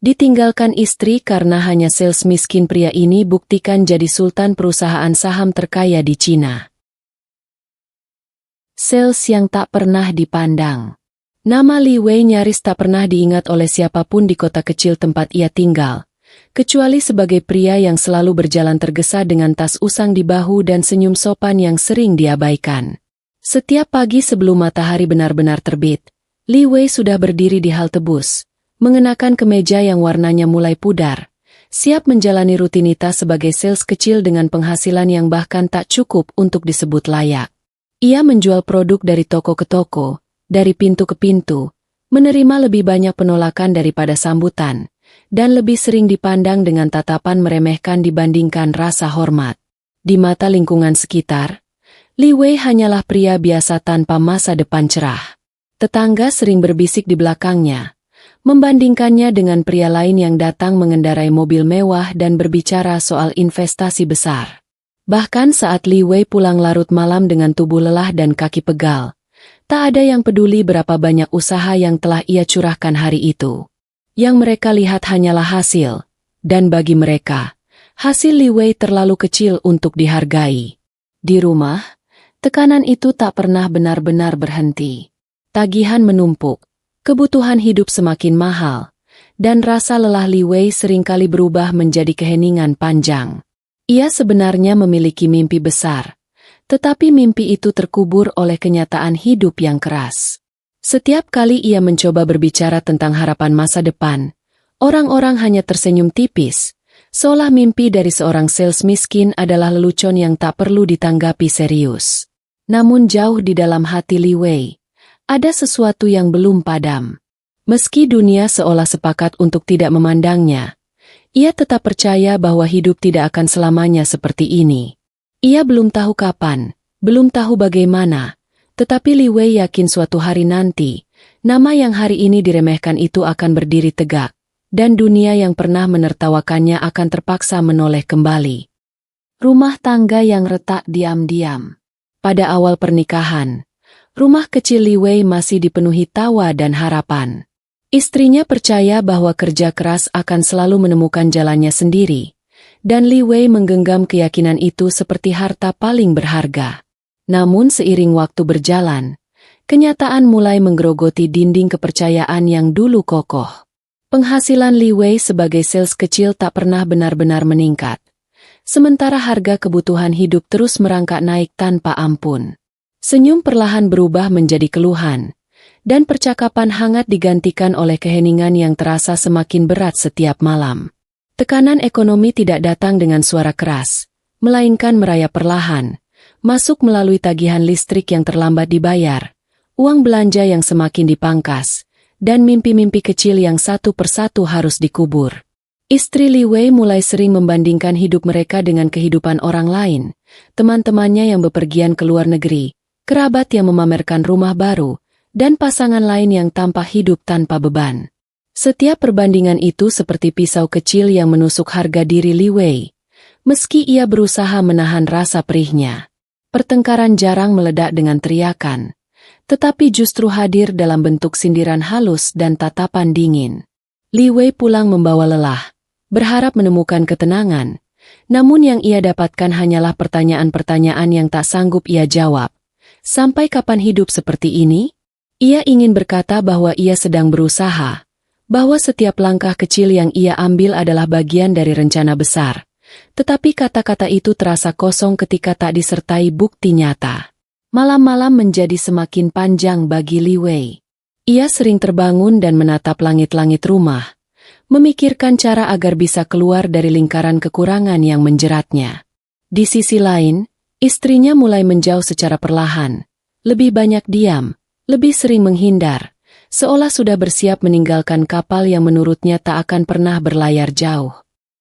Ditinggalkan istri karena hanya sales miskin, pria ini buktikan jadi sultan perusahaan saham terkaya di Cina. Sales yang tak pernah dipandang. Nama Li Wei nyaris tak pernah diingat oleh siapapun di kota kecil tempat ia tinggal, kecuali sebagai pria yang selalu berjalan tergesa dengan tas usang di bahu dan senyum sopan yang sering diabaikan. Setiap pagi sebelum matahari benar-benar terbit, Li Wei sudah berdiri di halte bus, mengenakan kemeja yang warnanya mulai pudar, siap menjalani rutinitas sebagai sales kecil dengan penghasilan yang bahkan tak cukup untuk disebut layak. Ia menjual produk dari toko ke toko, dari pintu ke pintu, menerima lebih banyak penolakan daripada sambutan, dan lebih sering dipandang dengan tatapan meremehkan dibandingkan rasa hormat. Di mata lingkungan sekitar, Li Wei hanyalah pria biasa tanpa masa depan cerah. Tetangga sering berbisik di belakangnya, membandingkannya dengan pria lain yang datang mengendarai mobil mewah dan berbicara soal investasi besar. Bahkan saat Li Wei pulang larut malam dengan tubuh lelah dan kaki pegal, tak ada yang peduli berapa banyak usaha yang telah ia curahkan hari itu. Yang mereka lihat hanyalah hasil, dan bagi mereka, hasil Li Wei terlalu kecil untuk dihargai. Di rumah, tekanan itu tak pernah benar-benar berhenti. Tagihan menumpuk, kebutuhan hidup semakin mahal, dan rasa lelah Li Wei seringkali berubah menjadi keheningan panjang. Ia sebenarnya memiliki mimpi besar, tetapi mimpi itu terkubur oleh kenyataan hidup yang keras. Setiap kali ia mencoba berbicara tentang harapan masa depan, orang-orang hanya tersenyum tipis, seolah mimpi dari seorang sales miskin adalah lelucon yang tak perlu ditanggapi serius. Namun jauh di dalam hati Li Wei, ada sesuatu yang belum padam. Meski dunia seolah sepakat untuk tidak memandangnya, ia tetap percaya bahwa hidup tidak akan selamanya seperti ini. Ia belum tahu kapan, belum tahu bagaimana, tetapi Li Wei yakin suatu hari nanti, nama yang hari ini diremehkan itu akan berdiri tegak, dan dunia yang pernah menertawakannya akan terpaksa menoleh kembali. Rumah tangga yang retak diam-diam. Pada awal pernikahan, rumah kecil Li Wei masih dipenuhi tawa dan harapan. Istrinya percaya bahwa kerja keras akan selalu menemukan jalannya sendiri, dan Li Wei menggenggam keyakinan itu seperti harta paling berharga. Namun seiring waktu berjalan, kenyataan mulai menggerogoti dinding kepercayaan yang dulu kokoh. Penghasilan Li Wei sebagai sales kecil tak pernah benar-benar meningkat, sementara harga kebutuhan hidup terus merangkak naik tanpa ampun. Senyum perlahan berubah menjadi keluhan, dan percakapan hangat digantikan oleh keheningan yang terasa semakin berat setiap malam. Tekanan ekonomi tidak datang dengan suara keras, melainkan merayap perlahan, masuk melalui tagihan listrik yang terlambat dibayar, uang belanja yang semakin dipangkas, dan mimpi-mimpi kecil yang satu persatu harus dikubur. Istri Li Wei mulai sering membandingkan hidup mereka dengan kehidupan orang lain, teman-temannya yang bepergian ke luar negeri, kerabat yang memamerkan rumah baru, dan pasangan lain yang tampak hidup tanpa beban. Setiap perbandingan itu seperti pisau kecil yang menusuk harga diri Li Wei, meski ia berusaha menahan rasa perihnya. Pertengkaran jarang meledak dengan teriakan, tetapi justru hadir dalam bentuk sindiran halus dan tatapan dingin. Li Wei pulang membawa lelah, berharap menemukan ketenangan, namun yang ia dapatkan hanyalah pertanyaan-pertanyaan yang tak sanggup ia jawab. Sampai kapan hidup seperti ini? Ia ingin berkata bahwa ia sedang berusaha, bahwa setiap langkah kecil yang ia ambil adalah bagian dari rencana besar. Tetapi kata-kata itu terasa kosong ketika tak disertai bukti nyata. Malam-malam menjadi semakin panjang bagi Li Wei. Ia sering terbangun dan menatap langit-langit rumah, memikirkan cara agar bisa keluar dari lingkaran kekurangan yang menjeratnya. Di sisi lain, istrinya mulai menjauh secara perlahan, lebih banyak diam, lebih sering menghindar, seolah sudah bersiap meninggalkan kapal yang menurutnya tak akan pernah berlayar jauh.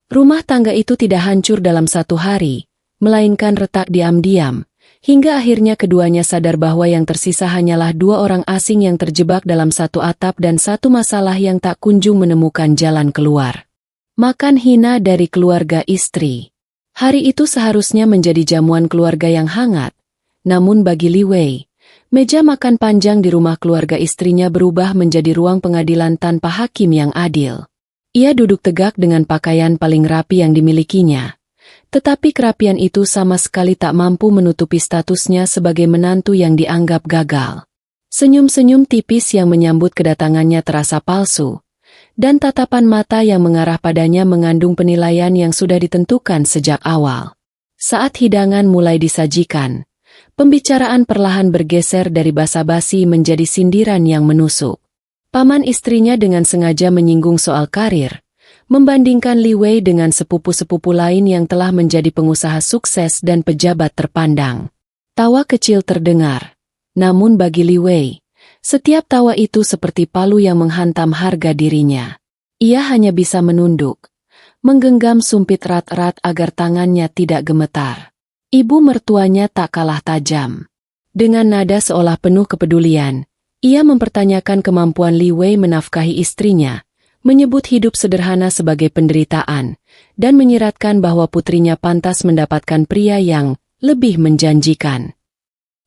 Rumah tangga itu tidak hancur dalam satu hari, melainkan retak diam-diam, hingga akhirnya keduanya sadar bahwa yang tersisa hanyalah dua orang asing yang terjebak dalam satu atap dan satu masalah yang tak kunjung menemukan jalan keluar. Makan hina dari keluarga istri. Hari itu seharusnya menjadi jamuan keluarga yang hangat, namun bagi Li Wei, meja makan panjang di rumah keluarga istrinya berubah menjadi ruang pengadilan tanpa hakim yang adil. Ia duduk tegak dengan pakaian paling rapi yang dimilikinya. Tetapi kerapian itu sama sekali tak mampu menutupi statusnya sebagai menantu yang dianggap gagal. Senyum-senyum tipis yang menyambut kedatangannya terasa palsu, dan tatapan mata yang mengarah padanya mengandung penilaian yang sudah ditentukan sejak awal. Saat hidangan mulai disajikan, pembicaraan perlahan bergeser dari basa-basi menjadi sindiran yang menusuk. Paman istrinya dengan sengaja menyinggung soal karir, membandingkan Li Wei dengan sepupu-sepupu lain yang telah menjadi pengusaha sukses dan pejabat terpandang. Tawa kecil terdengar, namun bagi Li Wei, setiap tawa itu seperti palu yang menghantam harga dirinya. Ia hanya bisa menunduk, menggenggam sumpit erat-erat agar tangannya tidak gemetar. Ibu mertuanya tak kalah tajam. Dengan nada seolah penuh kepedulian, ia mempertanyakan kemampuan Li Wei menafkahi istrinya, menyebut hidup sederhana sebagai penderitaan, dan menyiratkan bahwa putrinya pantas mendapatkan pria yang lebih menjanjikan.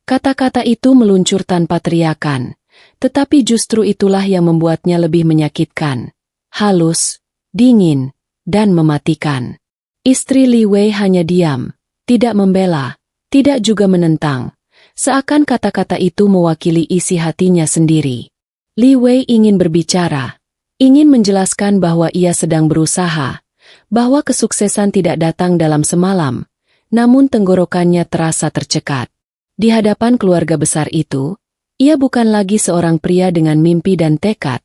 Kata-kata itu meluncur tanpa teriakan, tetapi justru itulah yang membuatnya lebih menyakitkan. Halus, dingin, dan mematikan. Istri Li Wei hanya diam, tidak membela, tidak juga menentang. Seakan kata-kata itu mewakili isi hatinya sendiri. Li Wei ingin berbicara, ingin menjelaskan bahwa ia sedang berusaha, bahwa kesuksesan tidak datang dalam semalam, namun tenggorokannya terasa tercekat. Di hadapan keluarga besar itu, ia bukan lagi seorang pria dengan mimpi dan tekad,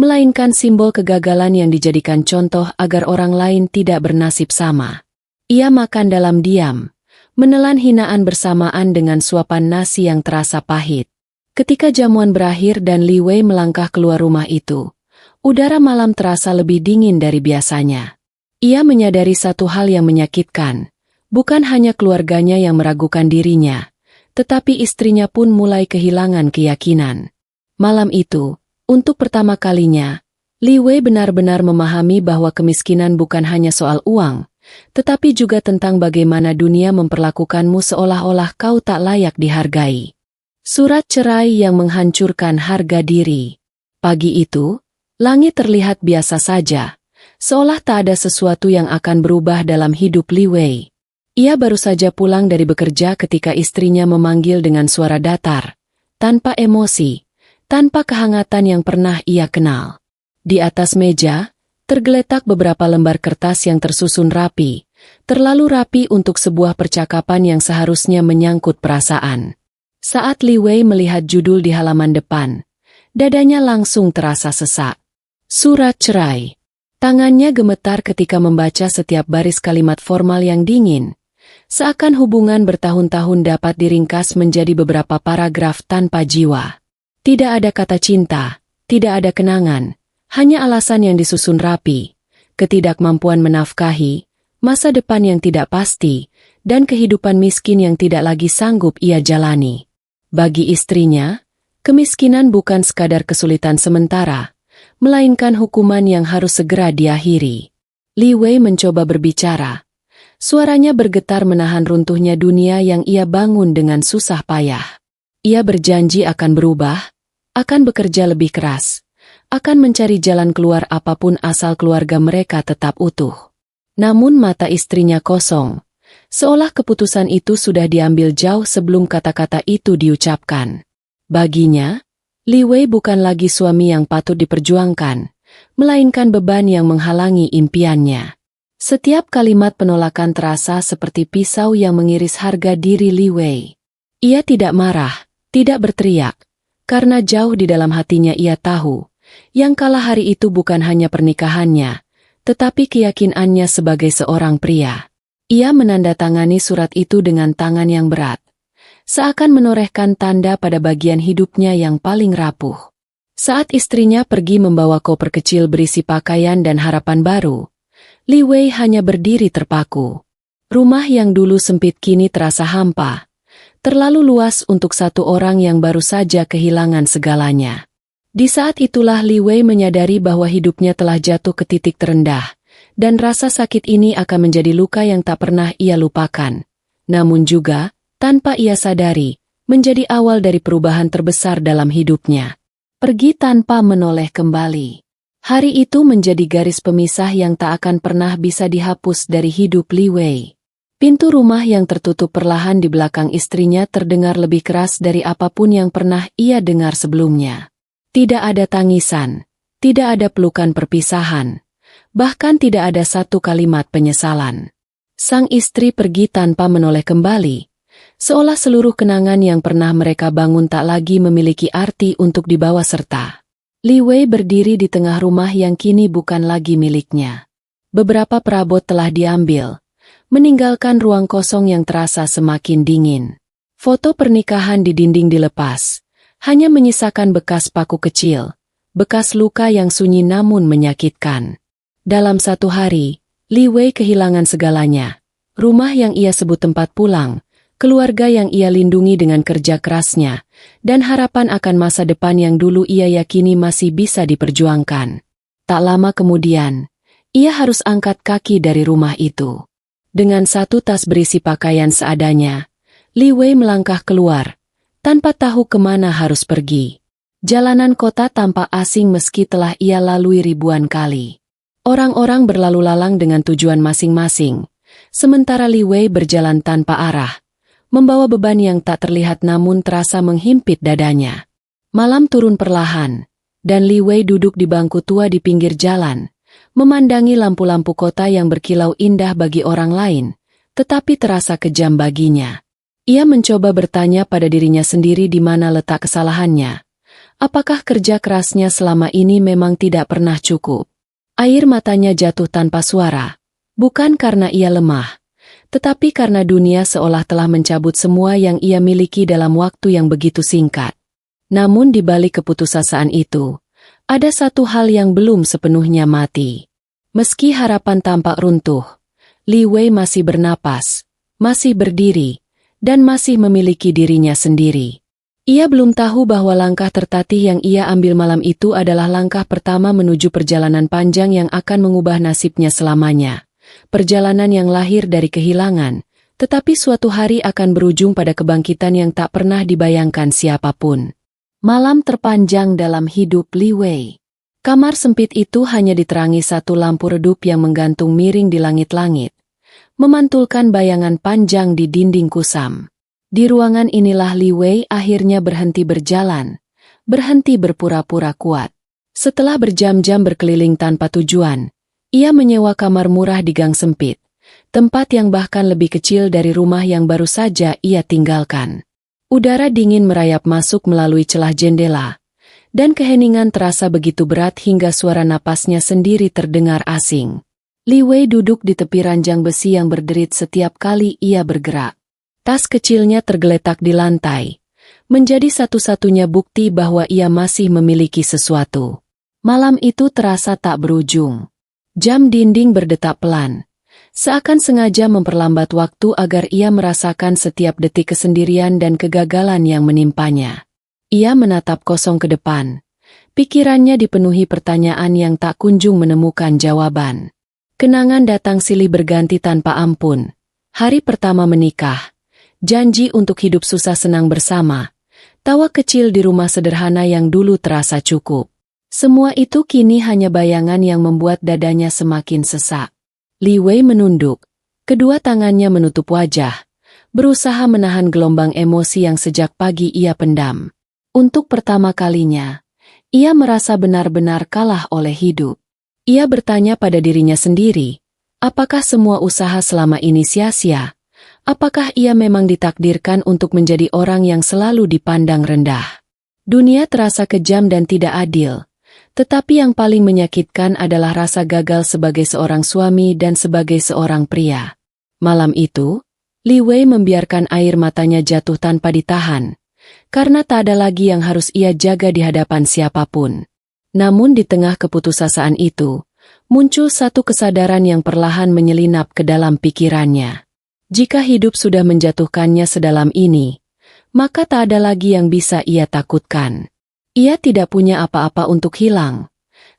melainkan simbol kegagalan yang dijadikan contoh agar orang lain tidak bernasib sama. Ia makan dalam diam, menelan hinaan bersamaan dengan suapan nasi yang terasa pahit. Ketika jamuan berakhir dan Li Wei melangkah keluar rumah itu, udara malam terasa lebih dingin dari biasanya. Ia menyadari satu hal yang menyakitkan, bukan hanya keluarganya yang meragukan dirinya, tetapi istrinya pun mulai kehilangan keyakinan. Malam itu, untuk pertama kalinya, Li Wei benar-benar memahami bahwa kemiskinan bukan hanya soal uang, tetapi juga tentang bagaimana dunia memperlakukanmu seolah-olah kau tak layak dihargai. Surat cerai yang menghancurkan harga diri. Pagi itu, langit terlihat biasa saja, seolah tak ada sesuatu yang akan berubah dalam hidup Li Wei. Ia baru saja pulang dari bekerja ketika istrinya memanggil dengan suara datar, tanpa emosi, tanpa kehangatan yang pernah ia kenal. Di atas meja, tergeletak beberapa lembar kertas yang tersusun rapi, terlalu rapi untuk sebuah percakapan yang seharusnya menyangkut perasaan. Saat Li Wei melihat judul di halaman depan, dadanya langsung terasa sesak. Surat cerai. Tangannya gemetar ketika membaca setiap baris kalimat formal yang dingin, seakan hubungan bertahun-tahun dapat diringkas menjadi beberapa paragraf tanpa jiwa. Tidak ada kata cinta, tidak ada kenangan, hanya alasan yang disusun rapi, ketidakmampuan menafkahi, masa depan yang tidak pasti, dan kehidupan miskin yang tidak lagi sanggup ia jalani. Bagi istrinya, kemiskinan bukan sekadar kesulitan sementara, melainkan hukuman yang harus segera diakhiri. Li Wei mencoba berbicara. Suaranya bergetar menahan runtuhnya dunia yang ia bangun dengan susah payah. Ia berjanji akan berubah, akan bekerja lebih keras, akan mencari jalan keluar apapun asal keluarga mereka tetap utuh. Namun mata istrinya kosong, seolah keputusan itu sudah diambil jauh sebelum kata-kata itu diucapkan. Baginya, Li Wei bukan lagi suami yang patut diperjuangkan, melainkan beban yang menghalangi impiannya. Setiap kalimat penolakan terasa seperti pisau yang mengiris harga diri Li Wei. Ia tidak marah, tidak berteriak, karena jauh di dalam hatinya ia tahu, yang kalah hari itu bukan hanya pernikahannya, tetapi keyakinannya sebagai seorang pria. Ia menandatangani surat itu dengan tangan yang berat, seakan menorehkan tanda pada bagian hidupnya yang paling rapuh. Saat istrinya pergi membawa koper kecil berisi pakaian dan harapan baru, Li Wei hanya berdiri terpaku. Rumah yang dulu sempit kini terasa hampa, terlalu luas untuk satu orang yang baru saja kehilangan segalanya. Di saat itulah Li Wei menyadari bahwa hidupnya telah jatuh ke titik terendah, dan rasa sakit ini akan menjadi luka yang tak pernah ia lupakan. Namun juga, tanpa ia sadari, menjadi awal dari perubahan terbesar dalam hidupnya. Pergi tanpa menoleh kembali. Hari itu menjadi garis pemisah yang tak akan pernah bisa dihapus dari hidup Li Wei. Pintu rumah yang tertutup perlahan di belakang istrinya terdengar lebih keras dari apapun yang pernah ia dengar sebelumnya. Tidak ada tangisan, tidak ada pelukan perpisahan, bahkan tidak ada satu kalimat penyesalan. Sang istri pergi tanpa menoleh kembali, seolah seluruh kenangan yang pernah mereka bangun tak lagi memiliki arti untuk dibawa serta. Li Wei berdiri di tengah rumah yang kini bukan lagi miliknya. Beberapa perabot telah diambil, meninggalkan ruang kosong yang terasa semakin dingin. Foto pernikahan di dinding dilepas, hanya menyisakan bekas paku kecil, bekas luka yang sunyi namun menyakitkan. Dalam satu hari, Li Wei kehilangan segalanya. Rumah yang ia sebut tempat pulang, keluarga yang ia lindungi dengan kerja kerasnya, dan harapan akan masa depan yang dulu ia yakini masih bisa diperjuangkan. Tak lama kemudian, ia harus angkat kaki dari rumah itu. Dengan satu tas berisi pakaian seadanya, Li Wei melangkah keluar, tanpa tahu kemana harus pergi. Jalanan kota tampak asing meski telah ia lalui ribuan kali. Orang-orang berlalu lalang dengan tujuan masing-masing, sementara Li Wei berjalan tanpa arah, membawa beban yang tak terlihat namun terasa menghimpit dadanya. Malam turun perlahan, dan Li Wei duduk di bangku tua di pinggir jalan, memandangi lampu-lampu kota yang berkilau indah bagi orang lain, tetapi terasa kejam baginya. Ia mencoba bertanya pada dirinya sendiri di mana letak kesalahannya. Apakah kerja kerasnya selama ini memang tidak pernah cukup? Air matanya jatuh tanpa suara, bukan karena ia lemah, tetapi karena dunia seolah telah mencabut semua yang ia miliki dalam waktu yang begitu singkat. Namun di balik keputusasaan itu, ada satu hal yang belum sepenuhnya mati. Meski harapan tampak runtuh, Li Wei masih bernapas, masih berdiri, dan masih memiliki dirinya sendiri. Ia belum tahu bahwa langkah tertatih yang ia ambil malam itu adalah langkah pertama menuju perjalanan panjang yang akan mengubah nasibnya selamanya. Perjalanan yang lahir dari kehilangan, tetapi suatu hari akan berujung pada kebangkitan yang tak pernah dibayangkan siapapun. Malam terpanjang dalam hidup Li Wei. Kamar sempit itu hanya diterangi satu lampu redup yang menggantung miring di langit-langit, memantulkan bayangan panjang di dinding kusam. Di ruangan inilah Li Wei akhirnya berhenti berjalan, berhenti berpura-pura kuat. Setelah berjam-jam berkeliling tanpa tujuan, ia menyewa kamar murah di gang sempit, tempat yang bahkan lebih kecil dari rumah yang baru saja ia tinggalkan. Udara dingin merayap masuk melalui celah jendela, dan keheningan terasa begitu berat hingga suara napasnya sendiri terdengar asing. Li Wei duduk di tepi ranjang besi yang berderit setiap kali ia bergerak. Tas kecilnya tergeletak di lantai, menjadi satu-satunya bukti bahwa ia masih memiliki sesuatu. Malam itu terasa tak berujung. Jam dinding berdetak pelan, seakan sengaja memperlambat waktu agar ia merasakan setiap detik kesendirian dan kegagalan yang menimpanya. Ia menatap kosong ke depan. Pikirannya dipenuhi pertanyaan yang tak kunjung menemukan jawaban. Kenangan datang silih berganti tanpa ampun. Hari pertama menikah, janji untuk hidup susah senang bersama, tawa kecil di rumah sederhana yang dulu terasa cukup. Semua itu kini hanya bayangan yang membuat dadanya semakin sesak. Li Wei menunduk, kedua tangannya menutup wajah, berusaha menahan gelombang emosi yang sejak pagi ia pendam. Untuk pertama kalinya, ia merasa benar-benar kalah oleh hidup. Ia bertanya pada dirinya sendiri, apakah semua usaha selama ini sia-sia? Apakah ia memang ditakdirkan untuk menjadi orang yang selalu dipandang rendah? Dunia terasa kejam dan tidak adil, tetapi yang paling menyakitkan adalah rasa gagal sebagai seorang suami dan sebagai seorang pria. Malam itu, Li Wei membiarkan air matanya jatuh tanpa ditahan, karena tak ada lagi yang harus ia jaga di hadapan siapapun. Namun di tengah keputusasaan itu, muncul satu kesadaran yang perlahan menyelinap ke dalam pikirannya. Jika hidup sudah menjatuhkannya sedalam ini, maka tak ada lagi yang bisa ia takutkan. Ia tidak punya apa-apa untuk hilang,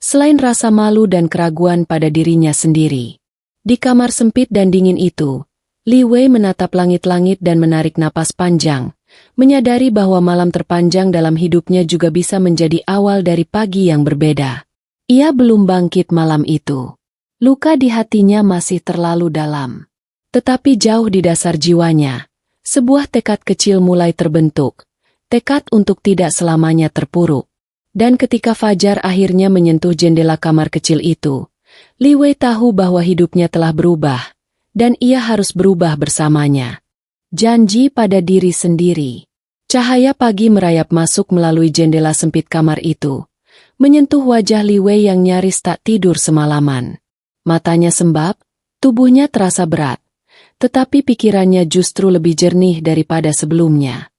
selain rasa malu dan keraguan pada dirinya sendiri. Di kamar sempit dan dingin itu, Li Wei menatap langit-langit dan menarik napas panjang, menyadari bahwa malam terpanjang dalam hidupnya juga bisa menjadi awal dari pagi yang berbeda. Ia belum bangkit malam itu. Luka di hatinya masih terlalu dalam. Tetapi jauh di dasar jiwanya, sebuah tekad kecil mulai terbentuk. Tekad untuk tidak selamanya terpuruk. Dan ketika fajar akhirnya menyentuh jendela kamar kecil itu, Li Wei tahu bahwa hidupnya telah berubah, dan ia harus berubah bersamanya. Janji pada diri sendiri. Cahaya pagi merayap masuk melalui jendela sempit kamar itu, menyentuh wajah Li Wei yang nyaris tak tidur semalaman. Matanya sembab, tubuhnya terasa berat, tetapi pikirannya justru lebih jernih daripada sebelumnya.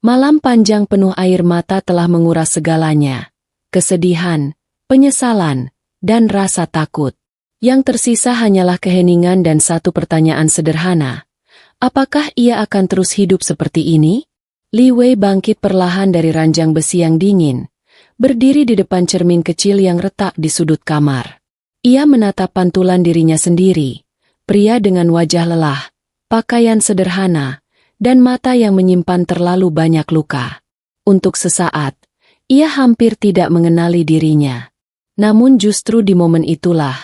Malam panjang penuh air mata telah menguras segalanya. Kesedihan, penyesalan, dan rasa takut. Yang tersisa hanyalah keheningan dan satu pertanyaan sederhana. Apakah ia akan terus hidup seperti ini? Li Wei bangkit perlahan dari ranjang besi yang dingin, berdiri di depan cermin kecil yang retak di sudut kamar. Ia menatap pantulan dirinya sendiri, pria dengan wajah lelah, pakaian sederhana, dan mata yang menyimpan terlalu banyak luka. Untuk sesaat, ia hampir tidak mengenali dirinya. Namun justru di momen itulah,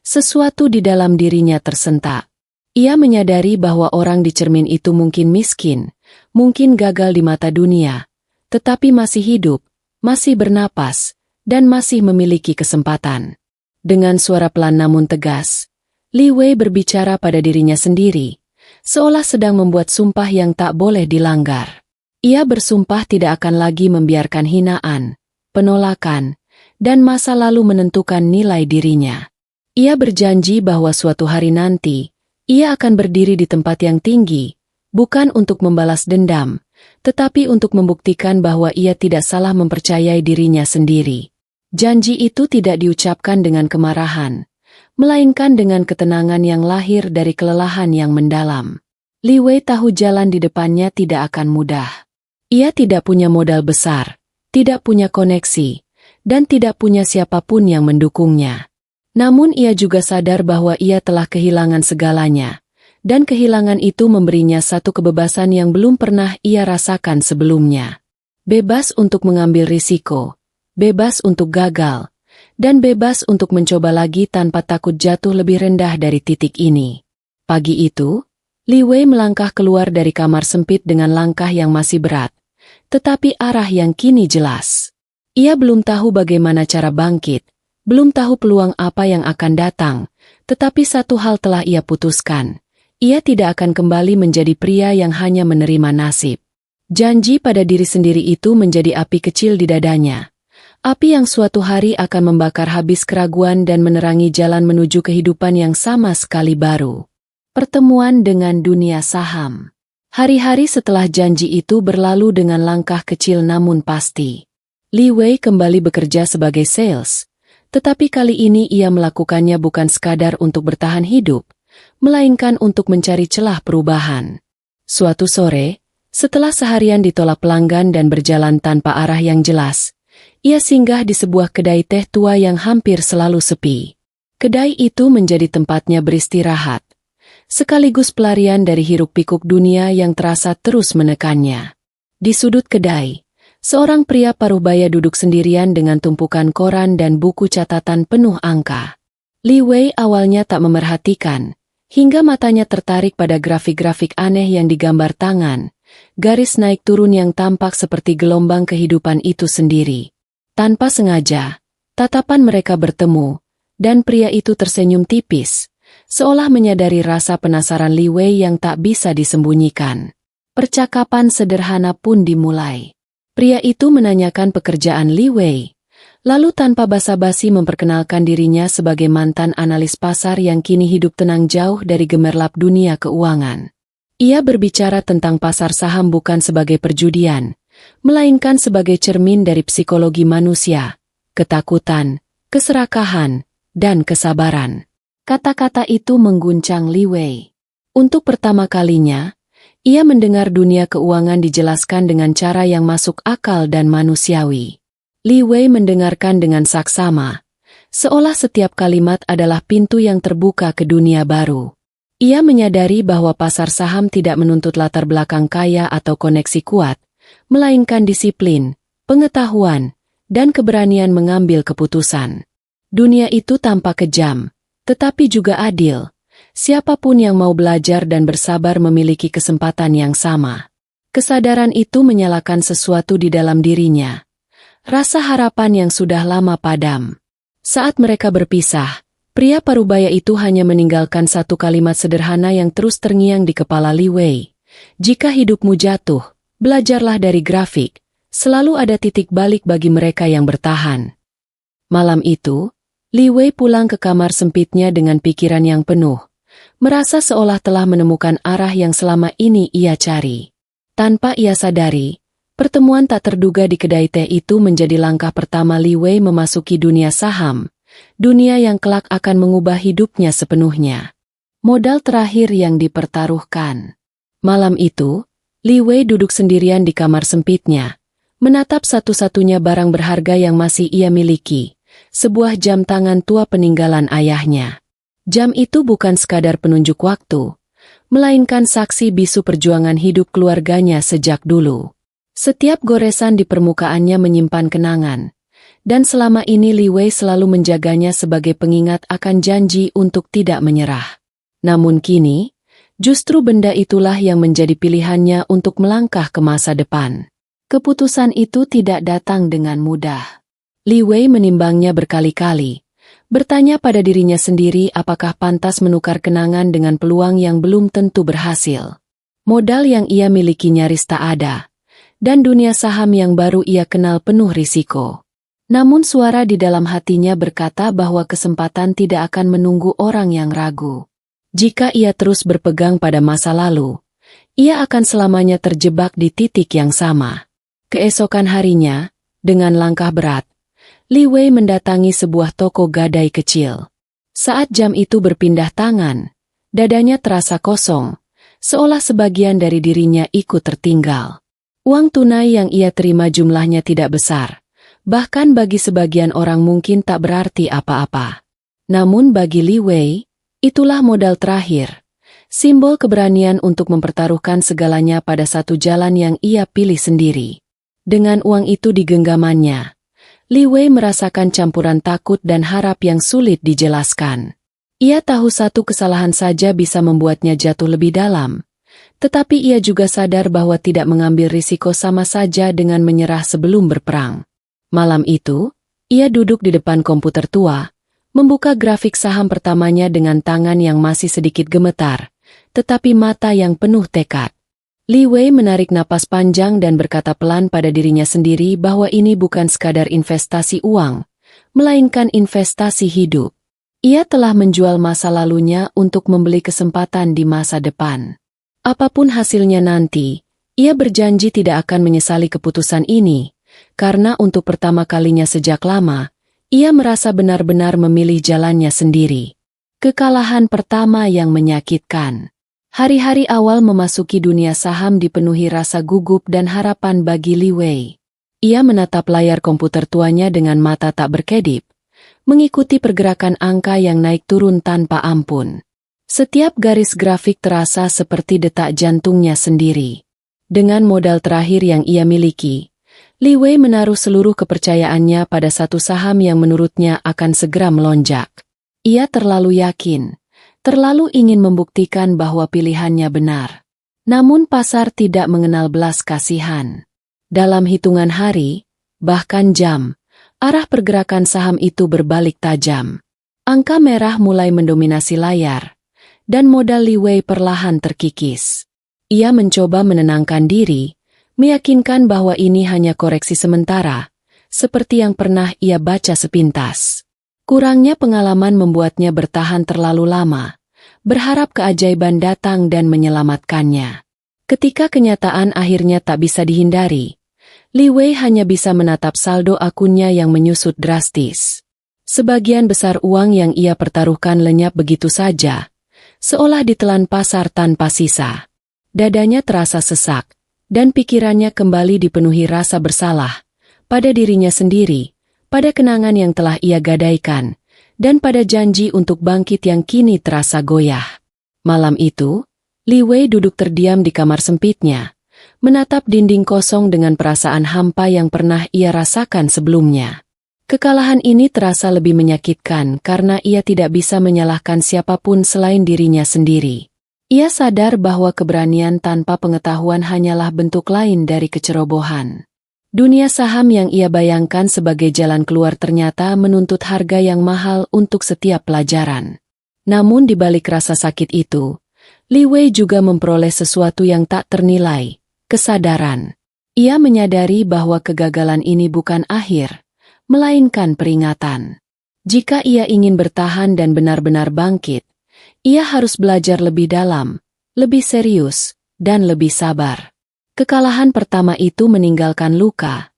sesuatu di dalam dirinya tersentak. Ia menyadari bahwa orang di cermin itu mungkin miskin, mungkin gagal di mata dunia, tetapi masih hidup, masih bernapas, dan masih memiliki kesempatan. Dengan suara pelan namun tegas, Li Wei berbicara pada dirinya sendiri, seolah sedang membuat sumpah yang tak boleh dilanggar. Ia bersumpah tidak akan lagi membiarkan hinaan, penolakan, dan masa lalu menentukan nilai dirinya. Ia berjanji bahwa suatu hari nanti, ia akan berdiri di tempat yang tinggi, bukan untuk membalas dendam, tetapi untuk membuktikan bahwa ia tidak salah mempercayai dirinya sendiri. Janji itu tidak diucapkan dengan kemarahan, melainkan dengan ketenangan yang lahir dari kelelahan yang mendalam. Li Wei tahu jalan di depannya tidak akan mudah. Ia tidak punya modal besar, tidak punya koneksi, dan tidak punya siapapun yang mendukungnya. Namun ia juga sadar bahwa ia telah kehilangan segalanya, dan kehilangan itu memberinya satu kebebasan yang belum pernah ia rasakan sebelumnya. Bebas untuk mengambil risiko, bebas untuk gagal, dan bebas untuk mencoba lagi tanpa takut jatuh lebih rendah dari titik ini. Pagi itu, Li Wei melangkah keluar dari kamar sempit dengan langkah yang masih berat, tetapi arah yang kini jelas. Ia belum tahu bagaimana cara bangkit, belum tahu peluang apa yang akan datang, tetapi satu hal telah ia putuskan. Ia tidak akan kembali menjadi pria yang hanya menerima nasib. Janji pada diri sendiri itu menjadi api kecil di dadanya. Api yang suatu hari akan membakar habis keraguan dan menerangi jalan menuju kehidupan yang sama sekali baru. Pertemuan dengan dunia saham. Hari-hari setelah janji itu berlalu dengan langkah kecil namun pasti. Li Wei kembali bekerja sebagai sales, tetapi kali ini ia melakukannya bukan sekadar untuk bertahan hidup, melainkan untuk mencari celah perubahan. Suatu sore, setelah seharian ditolak pelanggan dan berjalan tanpa arah yang jelas, ia singgah di sebuah kedai teh tua yang hampir selalu sepi. Kedai itu menjadi tempatnya beristirahat, sekaligus pelarian dari hiruk-pikuk dunia yang terasa terus menekannya. Di sudut kedai, seorang pria paruh baya duduk sendirian dengan tumpukan koran dan buku catatan penuh angka. Li Wei awalnya tak memerhatikan, hingga matanya tertarik pada grafik-grafik aneh yang digambar tangan, garis naik turun yang tampak seperti gelombang kehidupan itu sendiri. Tanpa sengaja, tatapan mereka bertemu, dan pria itu tersenyum tipis, seolah menyadari rasa penasaran Li Wei yang tak bisa disembunyikan. Percakapan sederhana pun dimulai. Pria itu menanyakan pekerjaan Li Wei, lalu tanpa basa-basi memperkenalkan dirinya sebagai mantan analis pasar yang kini hidup tenang jauh dari gemerlap dunia keuangan. Ia berbicara tentang pasar saham bukan sebagai perjudian, melainkan sebagai cermin dari psikologi manusia, ketakutan, keserakahan, dan kesabaran. Kata-kata itu mengguncang Li Wei. Untuk pertama kalinya, ia mendengar dunia keuangan dijelaskan dengan cara yang masuk akal dan manusiawi. Li Wei mendengarkan dengan saksama, seolah setiap kalimat adalah pintu yang terbuka ke dunia baru. Ia menyadari bahwa pasar saham tidak menuntut latar belakang kaya atau koneksi kuat, melainkan disiplin, pengetahuan, dan keberanian mengambil keputusan. Dunia itu tampak kejam, tetapi juga adil. Siapapun yang mau belajar dan bersabar memiliki kesempatan yang sama. Kesadaran itu menyalakan sesuatu di dalam dirinya. Rasa harapan yang sudah lama padam. Saat mereka berpisah, pria parubaya itu hanya meninggalkan satu kalimat sederhana yang terus terngiang di kepala Li Wei. Jika hidupmu jatuh, belajarlah dari grafik. Selalu ada titik balik bagi mereka yang bertahan. Malam itu, Li Wei pulang ke kamar sempitnya dengan pikiran yang penuh, merasa seolah telah menemukan arah yang selama ini ia cari. Tanpa ia sadari, pertemuan tak terduga di kedai teh itu menjadi langkah pertama Li Wei memasuki dunia saham, dunia yang kelak akan mengubah hidupnya sepenuhnya. Modal terakhir yang dipertaruhkan. Malam itu, Li Wei duduk sendirian di kamar sempitnya, menatap satu-satunya barang berharga yang masih ia miliki, sebuah jam tangan tua peninggalan ayahnya. Jam itu bukan sekadar penunjuk waktu, melainkan saksi bisu perjuangan hidup keluarganya sejak dulu. Setiap goresan di permukaannya menyimpan kenangan, dan selama ini Li Wei selalu menjaganya sebagai pengingat akan janji untuk tidak menyerah. Namun kini, justru benda itulah yang menjadi pilihannya untuk melangkah ke masa depan. Keputusan itu tidak datang dengan mudah. Li Wei menimbangnya berkali-kali, bertanya pada dirinya sendiri apakah pantas menukar kenangan dengan peluang yang belum tentu berhasil. Modal yang ia miliki nyaris tak ada, dan dunia saham yang baru ia kenal penuh risiko. Namun suara di dalam hatinya berkata bahwa kesempatan tidak akan menunggu orang yang ragu. Jika ia terus berpegang pada masa lalu, ia akan selamanya terjebak di titik yang sama. Keesokan harinya, dengan langkah berat, Li Wei mendatangi sebuah toko gadai kecil. Saat jam itu berpindah tangan, dadanya terasa kosong, seolah sebagian dari dirinya ikut tertinggal. Uang tunai yang ia terima jumlahnya tidak besar, bahkan bagi sebagian orang mungkin tak berarti apa-apa. Namun bagi Li Wei, itulah modal terakhir, simbol keberanian untuk mempertaruhkan segalanya pada satu jalan yang ia pilih sendiri. Dengan uang itu di genggamannya, Li Wei merasakan campuran takut dan harap yang sulit dijelaskan. Ia tahu satu kesalahan saja bisa membuatnya jatuh lebih dalam, tetapi ia juga sadar bahwa tidak mengambil risiko sama saja dengan menyerah sebelum berperang. Malam itu, ia duduk di depan komputer tua, membuka grafik saham pertamanya dengan tangan yang masih sedikit gemetar, tetapi mata yang penuh tekad. Li Wei menarik napas panjang dan berkata pelan pada dirinya sendiri bahwa ini bukan sekadar investasi uang, melainkan investasi hidup. Ia telah menjual masa lalunya untuk membeli kesempatan di masa depan. Apapun hasilnya nanti, ia berjanji tidak akan menyesali keputusan ini, karena untuk pertama kalinya sejak lama, ia merasa benar-benar memilih jalannya sendiri. Kekalahan pertama yang menyakitkan. Hari-hari awal memasuki dunia saham dipenuhi rasa gugup dan harapan bagi Li Wei. Ia menatap layar komputer tuanya dengan mata tak berkedip, mengikuti pergerakan angka yang naik turun tanpa ampun. Setiap garis grafik terasa seperti detak jantungnya sendiri. Dengan modal terakhir yang ia miliki, Li Wei menaruh seluruh kepercayaannya pada satu saham yang menurutnya akan segera melonjak. Ia terlalu yakin, terlalu ingin membuktikan bahwa pilihannya benar. Namun pasar tidak mengenal belas kasihan. Dalam hitungan hari, bahkan jam, arah pergerakan saham itu berbalik tajam. Angka merah mulai mendominasi layar, dan modal Li Wei perlahan terkikis. Ia mencoba menenangkan diri, meyakinkan bahwa ini hanya koreksi sementara, seperti yang pernah ia baca sepintas. Kurangnya pengalaman membuatnya bertahan terlalu lama, berharap keajaiban datang dan menyelamatkannya. Ketika kenyataan akhirnya tak bisa dihindari, Li Wei hanya bisa menatap saldo akunnya yang menyusut drastis. Sebagian besar uang yang ia pertaruhkan lenyap begitu saja, seolah ditelan pasar tanpa sisa. Dadanya terasa sesak, dan pikirannya kembali dipenuhi rasa bersalah, pada dirinya sendiri, pada kenangan yang telah ia gadaikan, dan pada janji untuk bangkit yang kini terasa goyah. Malam itu, Li Wei duduk terdiam di kamar sempitnya, menatap dinding kosong dengan perasaan hampa yang pernah ia rasakan sebelumnya. Kekalahan ini terasa lebih menyakitkan karena ia tidak bisa menyalahkan siapapun selain dirinya sendiri. Ia sadar bahwa keberanian tanpa pengetahuan hanyalah bentuk lain dari kecerobohan. Dunia saham yang ia bayangkan sebagai jalan keluar ternyata menuntut harga yang mahal untuk setiap pelajaran. Namun di balik rasa sakit itu, Li Wei juga memperoleh sesuatu yang tak ternilai, kesadaran. Ia menyadari bahwa kegagalan ini bukan akhir, melainkan peringatan. Jika ia ingin bertahan dan benar-benar bangkit, ia harus belajar lebih dalam, lebih serius, dan lebih sabar. Kekalahan pertama itu meninggalkan luka,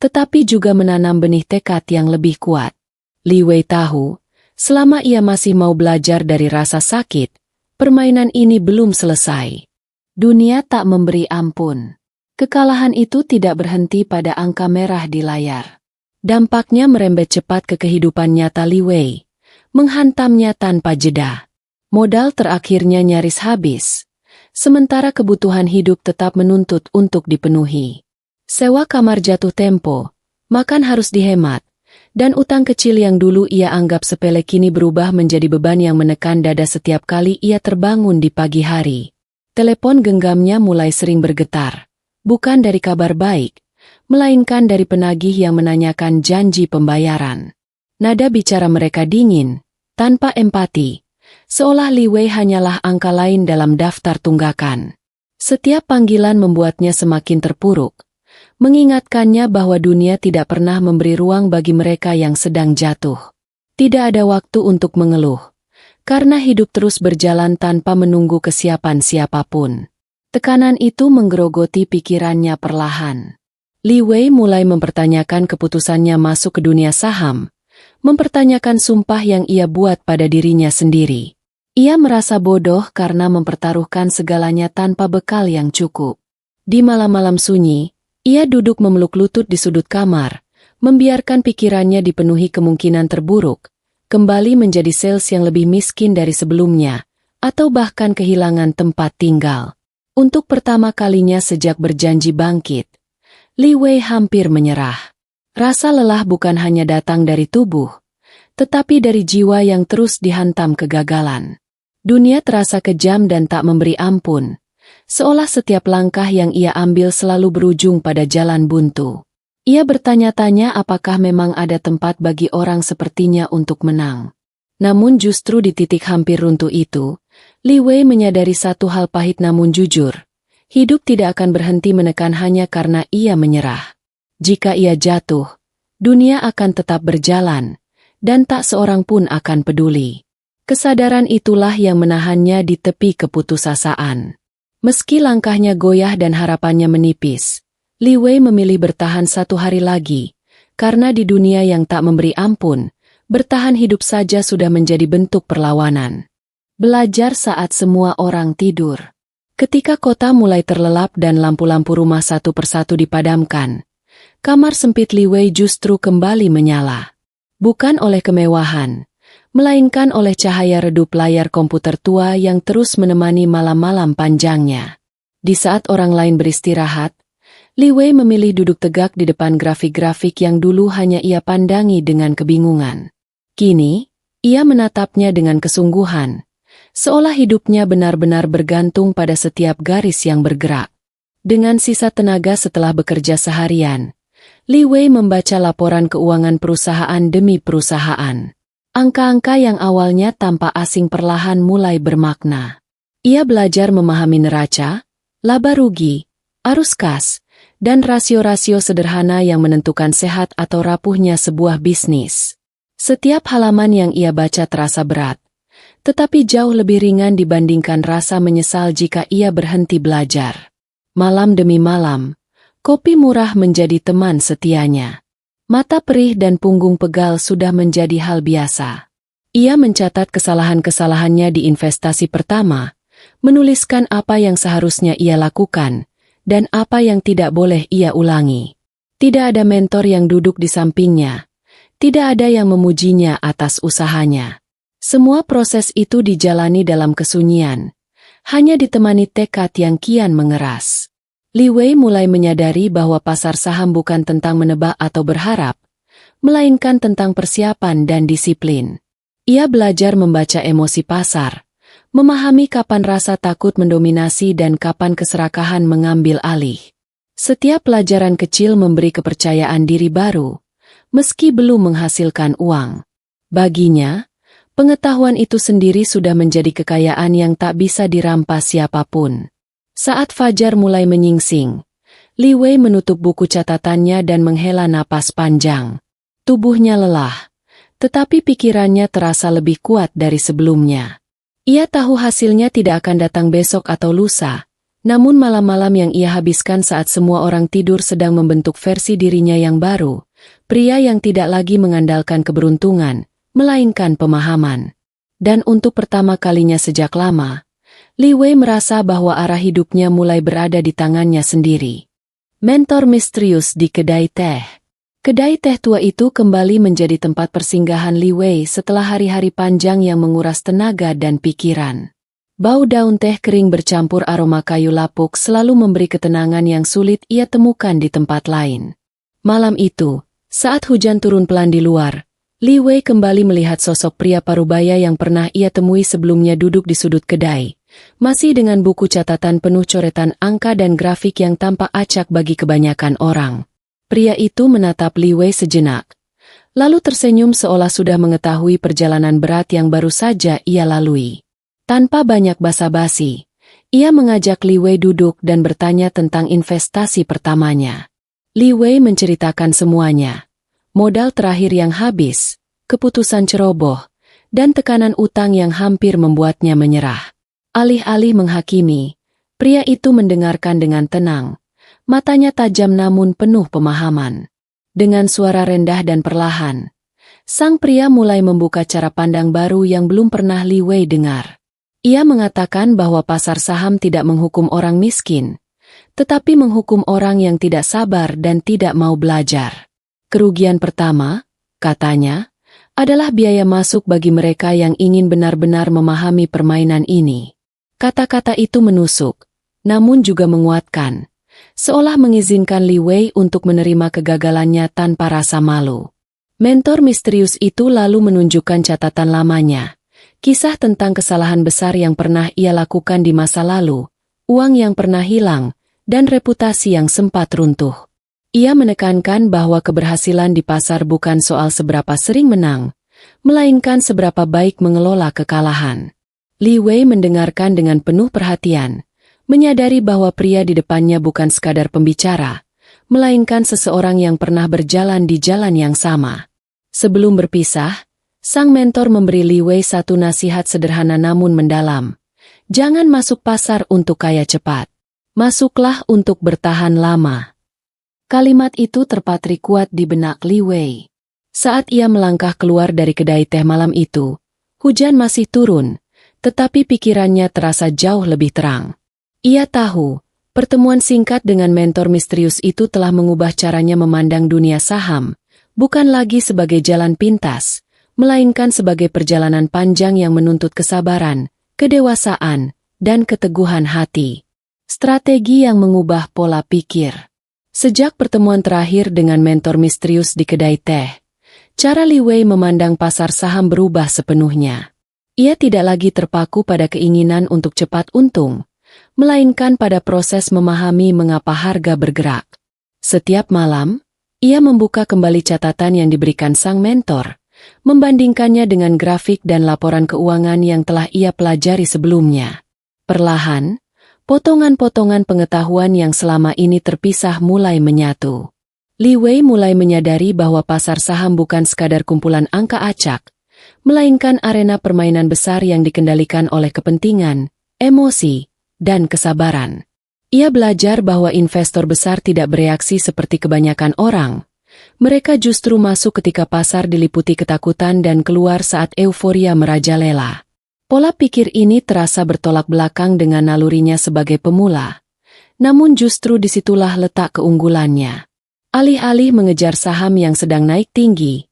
tetapi juga menanam benih tekad yang lebih kuat. Li Wei tahu, selama ia masih mau belajar dari rasa sakit, permainan ini belum selesai. Dunia tak memberi ampun. Kekalahan itu tidak berhenti pada angka merah di layar. Dampaknya merembet cepat ke kehidupan nyata Li Wei, menghantamnya tanpa jeda. Modal terakhirnya nyaris habis, sementara kebutuhan hidup tetap menuntut untuk dipenuhi. Sewa kamar jatuh tempo, makan harus dihemat, dan utang kecil yang dulu ia anggap sepele kini berubah menjadi beban yang menekan dada setiap kali ia terbangun di pagi hari. Telepon genggamnya mulai sering bergetar, bukan dari kabar baik, melainkan dari penagih yang menanyakan janji pembayaran. Nada bicara mereka dingin, tanpa empati, seolah Li Wei hanyalah angka lain dalam daftar tunggakan. Setiap panggilan membuatnya semakin terpuruk, mengingatkannya bahwa dunia tidak pernah memberi ruang bagi mereka yang sedang jatuh. Tidak ada waktu untuk mengeluh, karena hidup terus berjalan tanpa menunggu kesiapan siapapun. Tekanan itu menggerogoti pikirannya perlahan. Li Wei mulai mempertanyakan keputusannya masuk ke dunia saham, mempertanyakan sumpah yang ia buat pada dirinya sendiri. Ia merasa bodoh karena mempertaruhkan segalanya tanpa bekal yang cukup. Di malam-malam sunyi, ia duduk memeluk lutut di sudut kamar, membiarkan pikirannya dipenuhi kemungkinan terburuk, kembali menjadi sales yang lebih miskin dari sebelumnya, atau bahkan kehilangan tempat tinggal. Untuk pertama kalinya sejak berjanji bangkit, Li Wei hampir menyerah. Rasa lelah bukan hanya datang dari tubuh, tetapi dari jiwa yang terus dihantam kegagalan. Dunia terasa kejam dan tak memberi ampun, seolah setiap langkah yang ia ambil selalu berujung pada jalan buntu. Ia bertanya-tanya apakah memang ada tempat bagi orang sepertinya untuk menang. Namun justru di titik hampir runtuh itu, Li Wei menyadari satu hal pahit namun jujur. Hidup tidak akan berhenti menekan hanya karena ia menyerah. Jika ia jatuh, dunia akan tetap berjalan, dan tak seorang pun akan peduli. Kesadaran itulah yang menahannya di tepi keputusasaan. Meski langkahnya goyah dan harapannya menipis, Li Wei memilih bertahan satu hari lagi, karena di dunia yang tak memberi ampun, bertahan hidup saja sudah menjadi bentuk perlawanan. Belajar saat semua orang tidur. Ketika kota mulai terlelap dan lampu-lampu rumah satu persatu dipadamkan, kamar sempit Li Wei justru kembali menyala. Bukan oleh kemewahan, melainkan oleh cahaya redup layar komputer tua yang terus menemani malam-malam panjangnya. Di saat orang lain beristirahat, Li Wei memilih duduk tegak di depan grafik-grafik yang dulu hanya ia pandangi dengan kebingungan. Kini, ia menatapnya dengan kesungguhan, seolah hidupnya benar-benar bergantung pada setiap garis yang bergerak. Dengan sisa tenaga setelah bekerja seharian, Li Wei membaca laporan keuangan perusahaan demi perusahaan. Angka-angka yang awalnya tampak asing perlahan mulai bermakna. Ia belajar memahami neraca, laba rugi, arus kas, dan rasio-rasio sederhana yang menentukan sehat atau rapuhnya sebuah bisnis. Setiap halaman yang ia baca terasa berat, tetapi jauh lebih ringan dibandingkan rasa menyesal jika ia berhenti belajar. Malam demi malam, kopi murah menjadi teman setianya. Mata perih dan punggung pegal sudah menjadi hal biasa. Ia mencatat kesalahan-kesalahannya di investasi pertama, menuliskan apa yang seharusnya ia lakukan, dan apa yang tidak boleh ia ulangi. Tidak ada mentor yang duduk di sampingnya, tidak ada yang memujinya atas usahanya. Semua proses itu dijalani dalam kesunyian, hanya ditemani tekad yang kian mengeras. Li Wei mulai menyadari bahwa pasar saham bukan tentang menebak atau berharap, melainkan tentang persiapan dan disiplin. Ia belajar membaca emosi pasar, memahami kapan rasa takut mendominasi dan kapan keserakahan mengambil alih. Setiap pelajaran kecil memberi kepercayaan diri baru, meski belum menghasilkan uang. Baginya, pengetahuan itu sendiri sudah menjadi kekayaan yang tak bisa dirampas siapapun. Saat fajar mulai menyingsing, Li Wei menutup buku catatannya dan menghela napas panjang. Tubuhnya lelah, tetapi pikirannya terasa lebih kuat dari sebelumnya. Ia tahu hasilnya tidak akan datang besok atau lusa, namun malam-malam yang ia habiskan saat semua orang tidur sedang membentuk versi dirinya yang baru, pria yang tidak lagi mengandalkan keberuntungan, melainkan pemahaman. Dan untuk pertama kalinya sejak lama, Li Wei merasa bahwa arah hidupnya mulai berada di tangannya sendiri. Mentor misterius di kedai teh. Kedai teh tua itu kembali menjadi tempat persinggahan Li Wei setelah hari-hari panjang yang menguras tenaga dan pikiran. Bau daun teh kering bercampur aroma kayu lapuk selalu memberi ketenangan yang sulit ia temukan di tempat lain. Malam itu, saat hujan turun pelan di luar, Li Wei kembali melihat sosok pria parubaya yang pernah ia temui sebelumnya duduk di sudut kedai, masih dengan buku catatan penuh coretan angka dan grafik yang tampak acak bagi kebanyakan orang. Pria itu menatap Li Wei sejenak, lalu tersenyum seolah sudah mengetahui perjalanan berat yang baru saja ia lalui. Tanpa banyak basa-basi, ia mengajak Li Wei duduk dan bertanya tentang investasi pertamanya. Li Wei menceritakan semuanya. Modal terakhir yang habis, keputusan ceroboh, dan tekanan utang yang hampir membuatnya menyerah. Alih-alih menghakimi, pria itu mendengarkan dengan tenang. Matanya tajam namun penuh pemahaman. Dengan suara rendah dan perlahan, sang pria mulai membuka cara pandang baru yang belum pernah Li Wei dengar. Ia mengatakan bahwa pasar saham tidak menghukum orang miskin, tetapi menghukum orang yang tidak sabar dan tidak mau belajar. Kerugian pertama, katanya, adalah biaya masuk bagi mereka yang ingin benar-benar memahami permainan ini. Kata-kata itu menusuk, namun juga menguatkan. Seolah mengizinkan Li Wei untuk menerima kegagalannya tanpa rasa malu. Mentor misterius itu lalu menunjukkan catatan lamanya. Kisah tentang kesalahan besar yang pernah ia lakukan di masa lalu, uang yang pernah hilang, dan reputasi yang sempat runtuh. Ia menekankan bahwa keberhasilan di pasar bukan soal seberapa sering menang, melainkan seberapa baik mengelola kekalahan. Li Wei mendengarkan dengan penuh perhatian, menyadari bahwa pria di depannya bukan sekadar pembicara, melainkan seseorang yang pernah berjalan di jalan yang sama. Sebelum berpisah, sang mentor memberi Li Wei satu nasihat sederhana namun mendalam. Jangan masuk pasar untuk kaya cepat. Masuklah untuk bertahan lama. Kalimat itu terpatri kuat di benak Li Wei. Saat ia melangkah keluar dari kedai teh malam itu, hujan masih turun, tetapi pikirannya terasa jauh lebih terang. Ia tahu, pertemuan singkat dengan mentor misterius itu telah mengubah caranya memandang dunia saham, bukan lagi sebagai jalan pintas, melainkan sebagai perjalanan panjang yang menuntut kesabaran, kedewasaan, dan keteguhan hati. Strategi yang mengubah pola pikir. Sejak pertemuan terakhir dengan mentor misterius di kedai teh, cara Li Wei memandang pasar saham berubah sepenuhnya. Ia tidak lagi terpaku pada keinginan untuk cepat untung, melainkan pada proses memahami mengapa harga bergerak. Setiap malam, ia membuka kembali catatan yang diberikan sang mentor, membandingkannya dengan grafik dan laporan keuangan yang telah ia pelajari sebelumnya. Perlahan, potongan-potongan pengetahuan yang selama ini terpisah mulai menyatu. Li Wei mulai menyadari bahwa pasar saham bukan sekadar kumpulan angka acak, melainkan arena permainan besar yang dikendalikan oleh kepentingan, emosi, dan kesabaran. Ia belajar bahwa investor besar tidak bereaksi seperti kebanyakan orang. Mereka justru masuk ketika pasar diliputi ketakutan dan keluar saat euforia merajalela. Pola pikir ini terasa bertolak belakang dengan nalurinya sebagai pemula. Namun justru disitulah letak keunggulannya. Alih-alih mengejar saham yang sedang naik tinggi,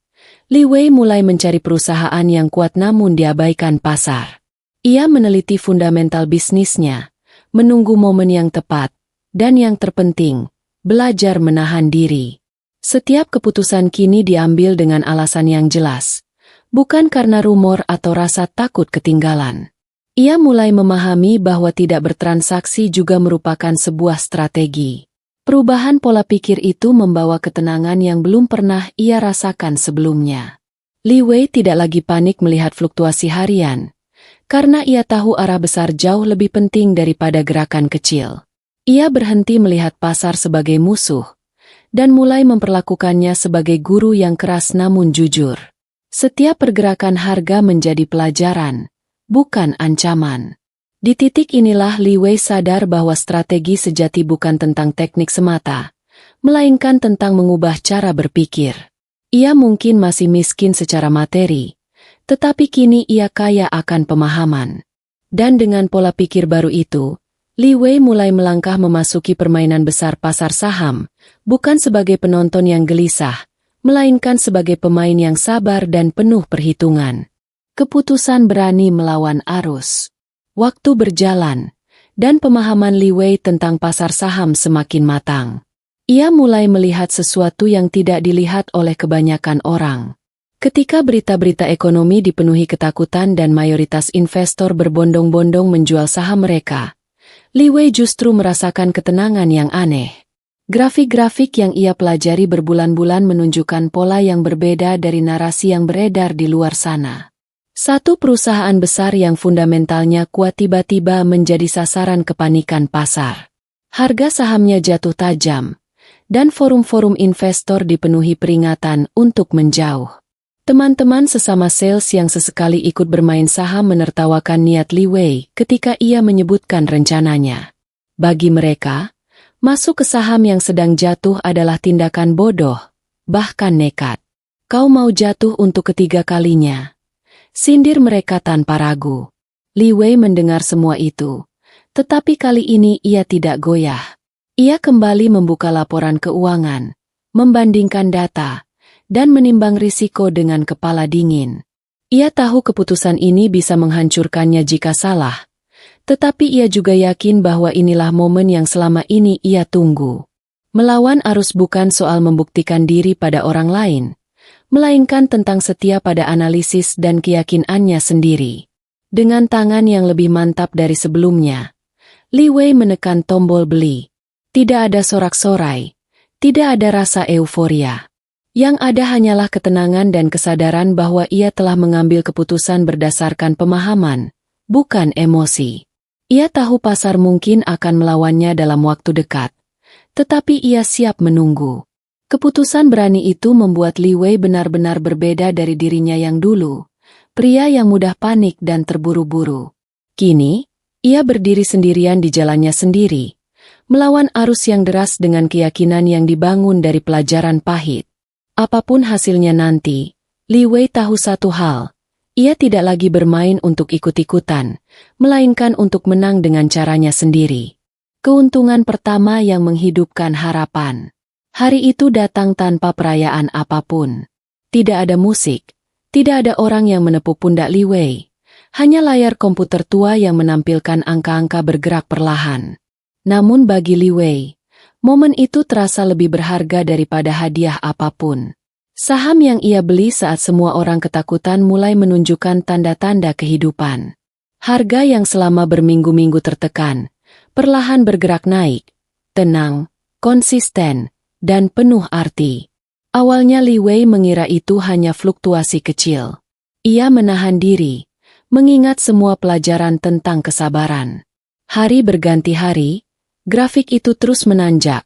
Li Wei mulai mencari perusahaan yang kuat namun diabaikan pasar. Ia meneliti fundamental bisnisnya, menunggu momen yang tepat, dan yang terpenting, belajar menahan diri. Setiap keputusan kini diambil dengan alasan yang jelas, bukan karena rumor atau rasa takut ketinggalan. Ia mulai memahami bahwa tidak bertransaksi juga merupakan sebuah strategi. Perubahan pola pikir itu membawa ketenangan yang belum pernah ia rasakan sebelumnya. Li Wei tidak lagi panik melihat fluktuasi harian, karena ia tahu arah besar jauh lebih penting daripada gerakan kecil. Ia berhenti melihat pasar sebagai musuh, dan mulai memperlakukannya sebagai guru yang keras namun jujur. Setiap pergerakan harga menjadi pelajaran, bukan ancaman. Di titik inilah Li Wei sadar bahwa strategi sejati bukan tentang teknik semata, melainkan tentang mengubah cara berpikir. Ia mungkin masih miskin secara materi, tetapi kini ia kaya akan pemahaman. Dan dengan pola pikir baru itu, Li Wei mulai melangkah memasuki permainan besar pasar saham, bukan sebagai penonton yang gelisah, melainkan sebagai pemain yang sabar dan penuh perhitungan. Keputusan berani melawan arus. Waktu berjalan, dan pemahaman Li Wei tentang pasar saham semakin matang. Ia mulai melihat sesuatu yang tidak dilihat oleh kebanyakan orang. Ketika berita-berita ekonomi dipenuhi ketakutan dan mayoritas investor berbondong-bondong menjual saham mereka, Li Wei justru merasakan ketenangan yang aneh. Grafik-grafik yang ia pelajari berbulan-bulan menunjukkan pola yang berbeda dari narasi yang beredar di luar sana. Satu perusahaan besar yang fundamentalnya kuat tiba-tiba menjadi sasaran kepanikan pasar. Harga sahamnya jatuh tajam, dan forum-forum investor dipenuhi peringatan untuk menjauh. Teman-teman sesama sales yang sesekali ikut bermain saham menertawakan niat Li Wei ketika ia menyebutkan rencananya. Bagi mereka, masuk ke saham yang sedang jatuh adalah tindakan bodoh, bahkan nekat. Kau mau jatuh untuk ketiga kalinya? Sindir mereka tanpa ragu. Li Wei mendengar semua itu, tetapi kali ini ia tidak goyah. Ia kembali membuka laporan keuangan, membandingkan data, dan menimbang risiko dengan kepala dingin. Ia tahu keputusan ini bisa menghancurkannya jika salah, tetapi ia juga yakin bahwa inilah momen yang selama ini ia tunggu. Melawan arus bukan soal membuktikan diri pada orang lain, melainkan tentang setia pada analisis dan keyakinannya sendiri. Dengan tangan yang lebih mantap dari sebelumnya, Li Wei menekan tombol beli. Tidak ada sorak-sorai, tidak ada rasa euforia. Yang ada hanyalah ketenangan dan kesadaran bahwa ia telah mengambil keputusan berdasarkan pemahaman, bukan emosi. Ia tahu pasar mungkin akan melawannya dalam waktu dekat, tetapi ia siap menunggu. Keputusan berani itu membuat Li Wei benar-benar berbeda dari dirinya yang dulu, pria yang mudah panik dan terburu-buru. Kini, ia berdiri sendirian di jalannya sendiri, melawan arus yang deras dengan keyakinan yang dibangun dari pelajaran pahit. Apapun hasilnya nanti, Li Wei tahu satu hal, ia tidak lagi bermain untuk ikut-ikutan, melainkan untuk menang dengan caranya sendiri. Keuntungan pertama yang menghidupkan harapan. Hari itu datang tanpa perayaan apapun. Tidak ada musik, tidak ada orang yang menepuk pundak Li Wei. Hanya layar komputer tua yang menampilkan angka-angka bergerak perlahan. Namun bagi Li Wei, momen itu terasa lebih berharga daripada hadiah apapun. Saham yang ia beli saat semua orang ketakutan mulai menunjukkan tanda-tanda kehidupan. Harga yang selama berminggu-minggu tertekan, perlahan bergerak naik, tenang, konsisten, dan penuh arti. Awalnya Li Wei mengira itu hanya fluktuasi kecil. Ia menahan diri, mengingat semua pelajaran tentang kesabaran. Hari berganti hari, grafik itu terus menanjak,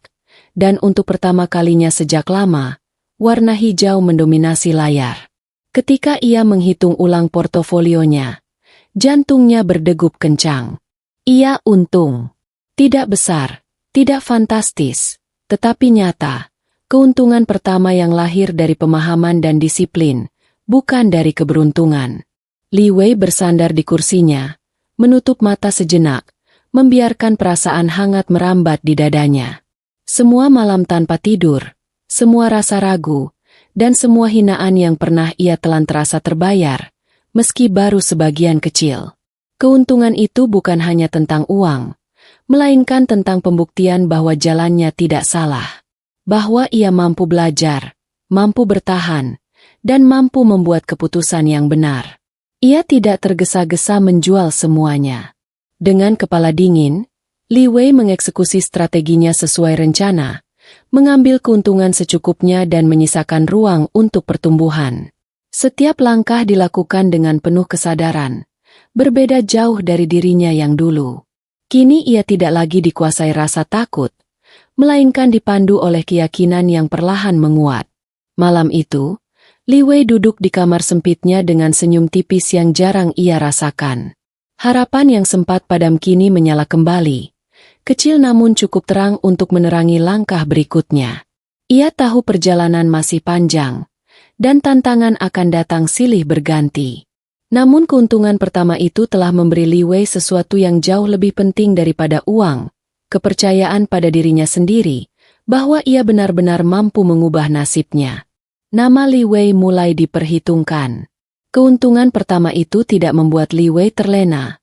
dan untuk pertama kalinya sejak lama, warna hijau mendominasi layar. Ketika ia menghitung ulang portofolionya, jantungnya berdegup kencang. Ia untung. Tidak besar, tidak fantastis, tetapi nyata. Keuntungan pertama yang lahir dari pemahaman dan disiplin, bukan dari keberuntungan. Li Wei bersandar di kursinya, menutup mata sejenak, membiarkan perasaan hangat merambat di dadanya. Semua malam tanpa tidur, semua rasa ragu, dan semua hinaan yang pernah ia telan terasa terbayar, meski baru sebagian kecil. Keuntungan itu bukan hanya tentang uang, melainkan tentang pembuktian bahwa jalannya tidak salah. bahwa ia mampu belajar, mampu bertahan, dan mampu membuat keputusan yang benar. Ia tidak tergesa-gesa menjual semuanya. Dengan kepala dingin, Li Wei mengeksekusi strateginya sesuai rencana, mengambil keuntungan secukupnya dan menyisakan ruang untuk pertumbuhan. Setiap langkah dilakukan dengan penuh kesadaran, berbeda jauh dari dirinya yang dulu. Kini ia tidak lagi dikuasai rasa takut, melainkan dipandu oleh keyakinan yang perlahan menguat. Malam itu, Li Wei duduk di kamar sempitnya dengan senyum tipis yang jarang ia rasakan. Harapan yang sempat padam kini menyala kembali. Kecil namun cukup terang untuk menerangi langkah berikutnya. Ia tahu perjalanan masih panjang, dan tantangan akan datang silih berganti. Namun keuntungan pertama itu telah memberi Li Wei sesuatu yang jauh lebih penting daripada uang, kepercayaan pada dirinya sendiri, bahwa ia benar-benar mampu mengubah nasibnya. Nama Li Wei mulai diperhitungkan. Keuntungan pertama itu tidak membuat Li Wei terlena,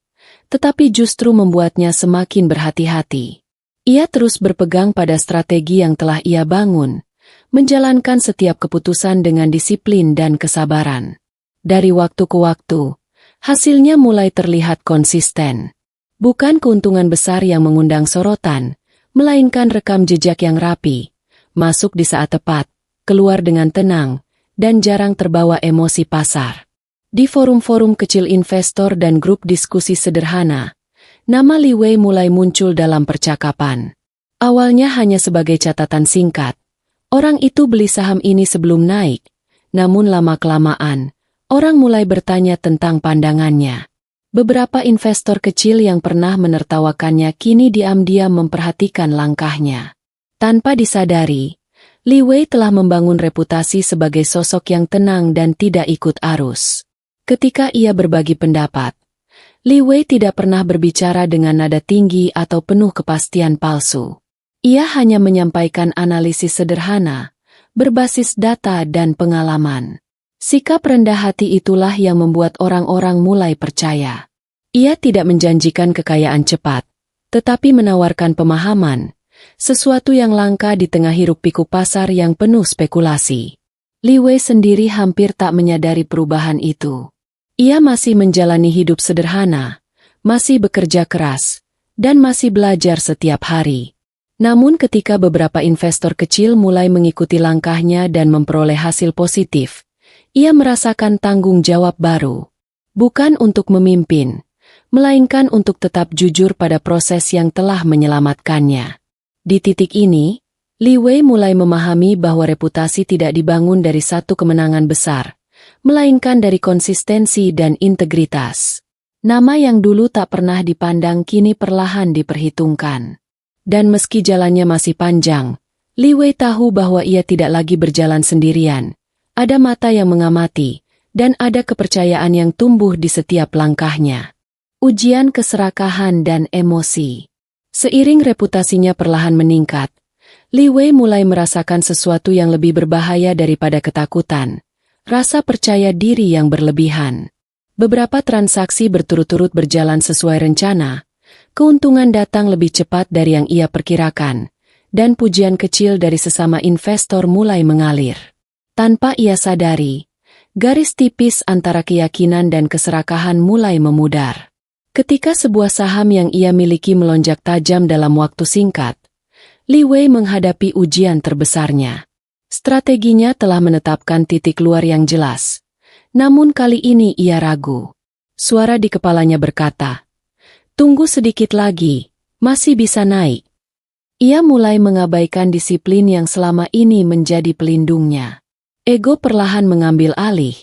tetapi justru membuatnya semakin berhati-hati. Ia terus berpegang pada strategi yang telah ia bangun, menjalankan setiap keputusan dengan disiplin dan kesabaran. Dari waktu ke waktu, hasilnya mulai terlihat konsisten. Bukan keuntungan besar yang mengundang sorotan, melainkan rekam jejak yang rapi, masuk di saat tepat, keluar dengan tenang, dan jarang terbawa emosi pasar. Di forum-forum kecil investor dan grup diskusi sederhana, nama Li Wei mulai muncul dalam percakapan. Awalnya hanya sebagai catatan singkat. Orang itu beli saham ini sebelum naik, namun lama-kelamaan, orang mulai bertanya tentang pandangannya. Beberapa investor kecil yang pernah menertawakannya kini diam-diam memperhatikan langkahnya. Tanpa disadari, Li Wei telah membangun reputasi sebagai sosok yang tenang dan tidak ikut arus. Ketika ia berbagi pendapat, Li Wei tidak pernah berbicara dengan nada tinggi atau penuh kepastian palsu. Ia hanya menyampaikan analisis sederhana, berbasis data dan pengalaman. Sikap rendah hati itulah yang membuat orang-orang mulai percaya. Ia tidak menjanjikan kekayaan cepat, tetapi menawarkan pemahaman, sesuatu yang langka di tengah hiruk-pikuk pasar yang penuh spekulasi. Li Wei sendiri hampir tak menyadari perubahan itu. Ia masih menjalani hidup sederhana, masih bekerja keras, dan masih belajar setiap hari. Namun ketika beberapa investor kecil mulai mengikuti langkahnya dan memperoleh hasil positif, ia merasakan tanggung jawab baru. Bukan untuk memimpin, melainkan untuk tetap jujur pada proses yang telah menyelamatkannya. Di titik ini, Li Wei mulai memahami bahwa reputasi tidak dibangun dari satu kemenangan besar, melainkan dari konsistensi dan integritas. Nama yang dulu tak pernah dipandang kini perlahan diperhitungkan. Dan meski jalannya masih panjang, Li Wei tahu bahwa ia tidak lagi berjalan sendirian. Ada mata yang mengamati, dan ada kepercayaan yang tumbuh di setiap langkahnya. Ujian keserakahan dan emosi. Seiring reputasinya perlahan meningkat, Li Wei mulai merasakan sesuatu yang lebih berbahaya daripada ketakutan. Rasa percaya diri yang berlebihan. Beberapa transaksi berturut-turut berjalan sesuai rencana, keuntungan datang lebih cepat dari yang ia perkirakan, dan pujian kecil dari sesama investor mulai mengalir. Tanpa ia sadari, garis tipis antara keyakinan dan keserakahan mulai memudar. Ketika sebuah saham yang ia miliki melonjak tajam dalam waktu singkat, Li Wei menghadapi ujian terbesarnya. Strateginya telah menetapkan titik luar yang jelas. Namun kali ini ia ragu. Suara di kepalanya berkata, "Tunggu sedikit lagi, masih bisa naik." Ia mulai mengabaikan disiplin yang selama ini menjadi pelindungnya. Ego perlahan mengambil alih,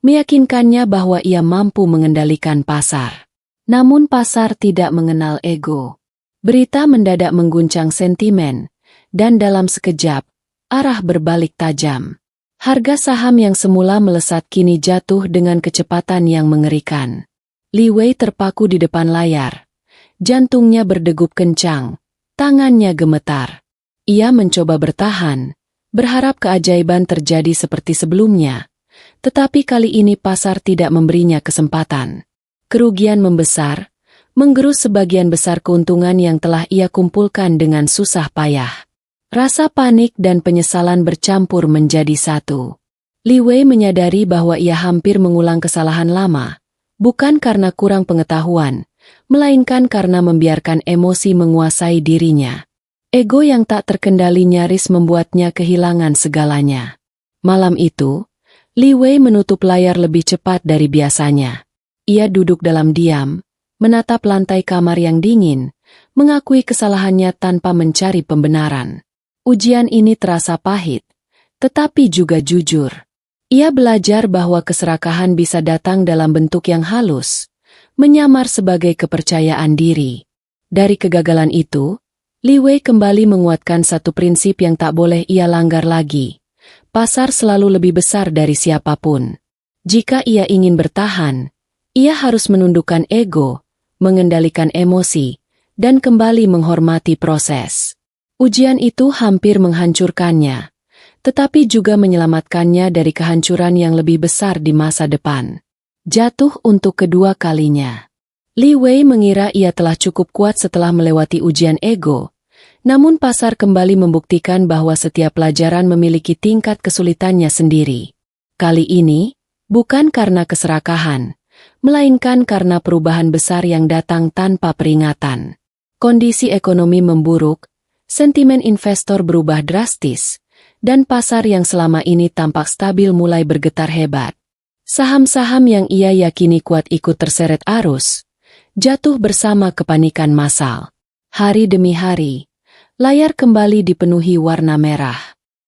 meyakinkannya bahwa ia mampu mengendalikan pasar. Namun pasar tidak mengenal ego. Berita mendadak mengguncang sentimen, dan dalam sekejap, arah berbalik tajam. Harga saham yang semula melesat kini jatuh dengan kecepatan yang mengerikan. Li Wei terpaku di depan layar. Jantungnya berdegup kencang, tangannya gemetar. Ia mencoba bertahan, berharap keajaiban terjadi seperti sebelumnya. Tetapi kali ini pasar tidak memberinya kesempatan. Kerugian membesar, menggerus sebagian besar keuntungan yang telah ia kumpulkan dengan susah payah. Rasa panik dan penyesalan bercampur menjadi satu. Li Wei menyadari bahwa ia hampir mengulang kesalahan lama, bukan karena kurang pengetahuan, melainkan karena membiarkan emosi menguasai dirinya. Ego yang tak terkendali nyaris membuatnya kehilangan segalanya. Malam itu, Li Wei menutup layar lebih cepat dari biasanya. Ia duduk dalam diam, menatap lantai kamar yang dingin, mengakui kesalahannya tanpa mencari pembenaran. Ujian ini terasa pahit, tetapi juga jujur. Ia belajar bahwa keserakahan bisa datang dalam bentuk yang halus, menyamar sebagai kepercayaan diri. Dari kegagalan itu, Li Wei kembali menguatkan satu prinsip yang tak boleh ia langgar lagi. Pasar selalu lebih besar dari siapapun. Jika ia ingin bertahan, ia harus menundukkan ego, mengendalikan emosi, dan kembali menghormati proses. Ujian itu hampir menghancurkannya, tetapi juga menyelamatkannya dari kehancuran yang lebih besar di masa depan. Jatuh untuk kedua kalinya. Li Wei mengira ia telah cukup kuat setelah melewati ujian ego, namun pasar kembali membuktikan bahwa setiap pelajaran memiliki tingkat kesulitannya sendiri. Kali ini, bukan karena keserakahan, melainkan karena perubahan besar yang datang tanpa peringatan. Kondisi ekonomi memburuk, sentimen investor berubah drastis, dan pasar yang selama ini tampak stabil mulai bergetar hebat. Saham-saham yang ia yakini kuat ikut terseret arus, jatuh bersama kepanikan massal. Hari demi hari, layar kembali dipenuhi warna merah.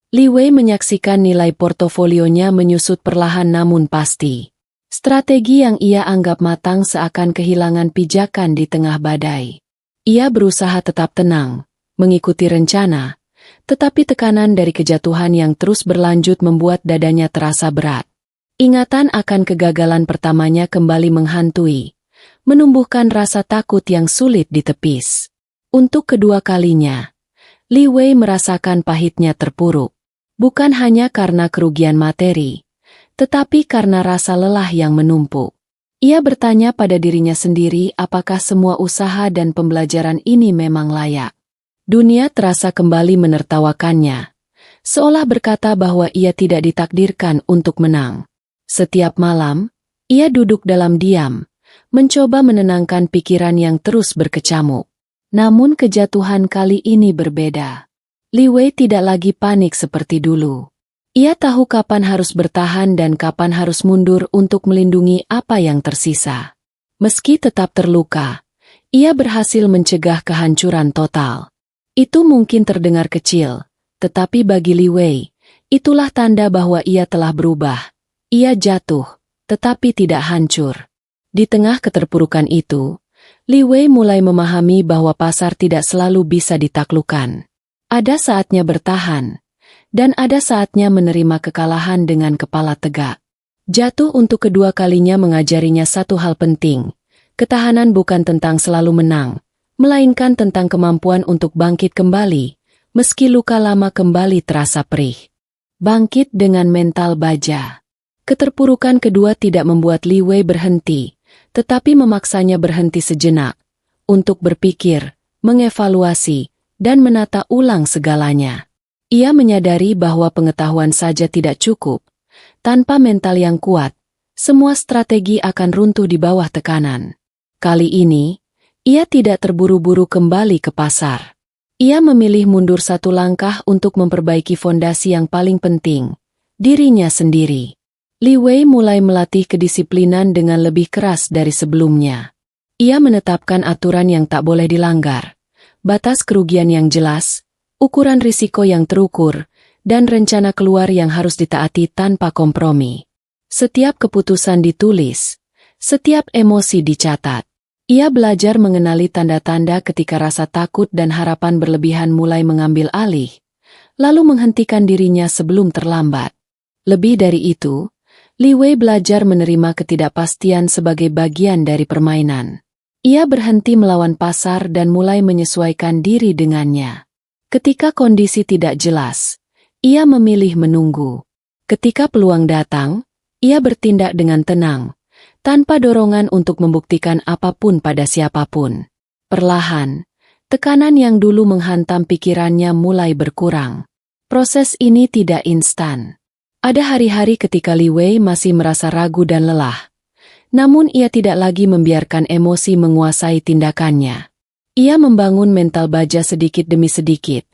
Li Wei menyaksikan nilai portofolionya menyusut perlahan namun pasti. Strategi yang ia anggap matang seakan kehilangan pijakan di tengah badai. Ia berusaha tetap tenang, mengikuti rencana, tetapi tekanan dari kejatuhan yang terus berlanjut membuat dadanya terasa berat. Ingatan akan kegagalan pertamanya kembali menghantui, menumbuhkan rasa takut yang sulit ditepis. Untuk kedua kalinya, Li Wei merasakan pahitnya terpuruk, bukan hanya karena kerugian materi, tetapi karena rasa lelah yang menumpuk. Ia bertanya pada dirinya sendiri apakah semua usaha dan pembelajaran ini memang layak. Dunia terasa kembali menertawakannya, seolah berkata bahwa ia tidak ditakdirkan untuk menang. Setiap malam, ia duduk dalam diam, mencoba menenangkan pikiran yang terus berkecamuk. Namun kejatuhan kali ini berbeda. Li Wei tidak lagi panik seperti dulu. Ia tahu kapan harus bertahan dan kapan harus mundur untuk melindungi apa yang tersisa. Meski tetap terluka, ia berhasil mencegah kehancuran total. Itu mungkin terdengar kecil, tetapi bagi Li Wei, itulah tanda bahwa ia telah berubah. Ia jatuh, tetapi tidak hancur. Di tengah keterpurukan itu, Li Wei mulai memahami bahwa pasar tidak selalu bisa ditaklukkan. Ada saatnya bertahan, dan ada saatnya menerima kekalahan dengan kepala tegak. Jatuh untuk kedua kalinya mengajarinya satu hal penting. Ketahanan bukan tentang selalu menang, melainkan tentang kemampuan untuk bangkit kembali, meski luka lama kembali terasa perih. Bangkit dengan mental baja. Keterpurukan kedua tidak membuat Li Wei berhenti, tetapi memaksanya berhenti sejenak, untuk berpikir, mengevaluasi, dan menata ulang segalanya. Ia menyadari bahwa pengetahuan saja tidak cukup. Tanpa mental yang kuat, semua strategi akan runtuh di bawah tekanan. Kali ini, ia tidak terburu-buru kembali ke pasar. Ia memilih mundur satu langkah untuk memperbaiki fondasi yang paling penting, dirinya sendiri. Li Wei mulai melatih kedisiplinan dengan lebih keras dari sebelumnya. Ia menetapkan aturan yang tak boleh dilanggar, batas kerugian yang jelas, ukuran risiko yang terukur, dan rencana keluar yang harus ditaati tanpa kompromi. Setiap keputusan ditulis, setiap emosi dicatat. Ia belajar mengenali tanda-tanda ketika rasa takut dan harapan berlebihan mulai mengambil alih, lalu menghentikan dirinya sebelum terlambat. Lebih dari itu, Li Wei belajar menerima ketidakpastian sebagai bagian dari permainan. Ia berhenti melawan pasar dan mulai menyesuaikan diri dengannya. Ketika kondisi tidak jelas, ia memilih menunggu. Ketika peluang datang, ia bertindak dengan tenang, tanpa dorongan untuk membuktikan apapun pada siapapun. Perlahan, Tekanan yang dulu menghantam pikirannya mulai berkurang. Proses ini tidak instan. Ada hari-hari ketika Li Wei masih merasa ragu dan lelah. Namun ia tidak lagi membiarkan emosi menguasai tindakannya. Ia membangun mental baja sedikit demi sedikit.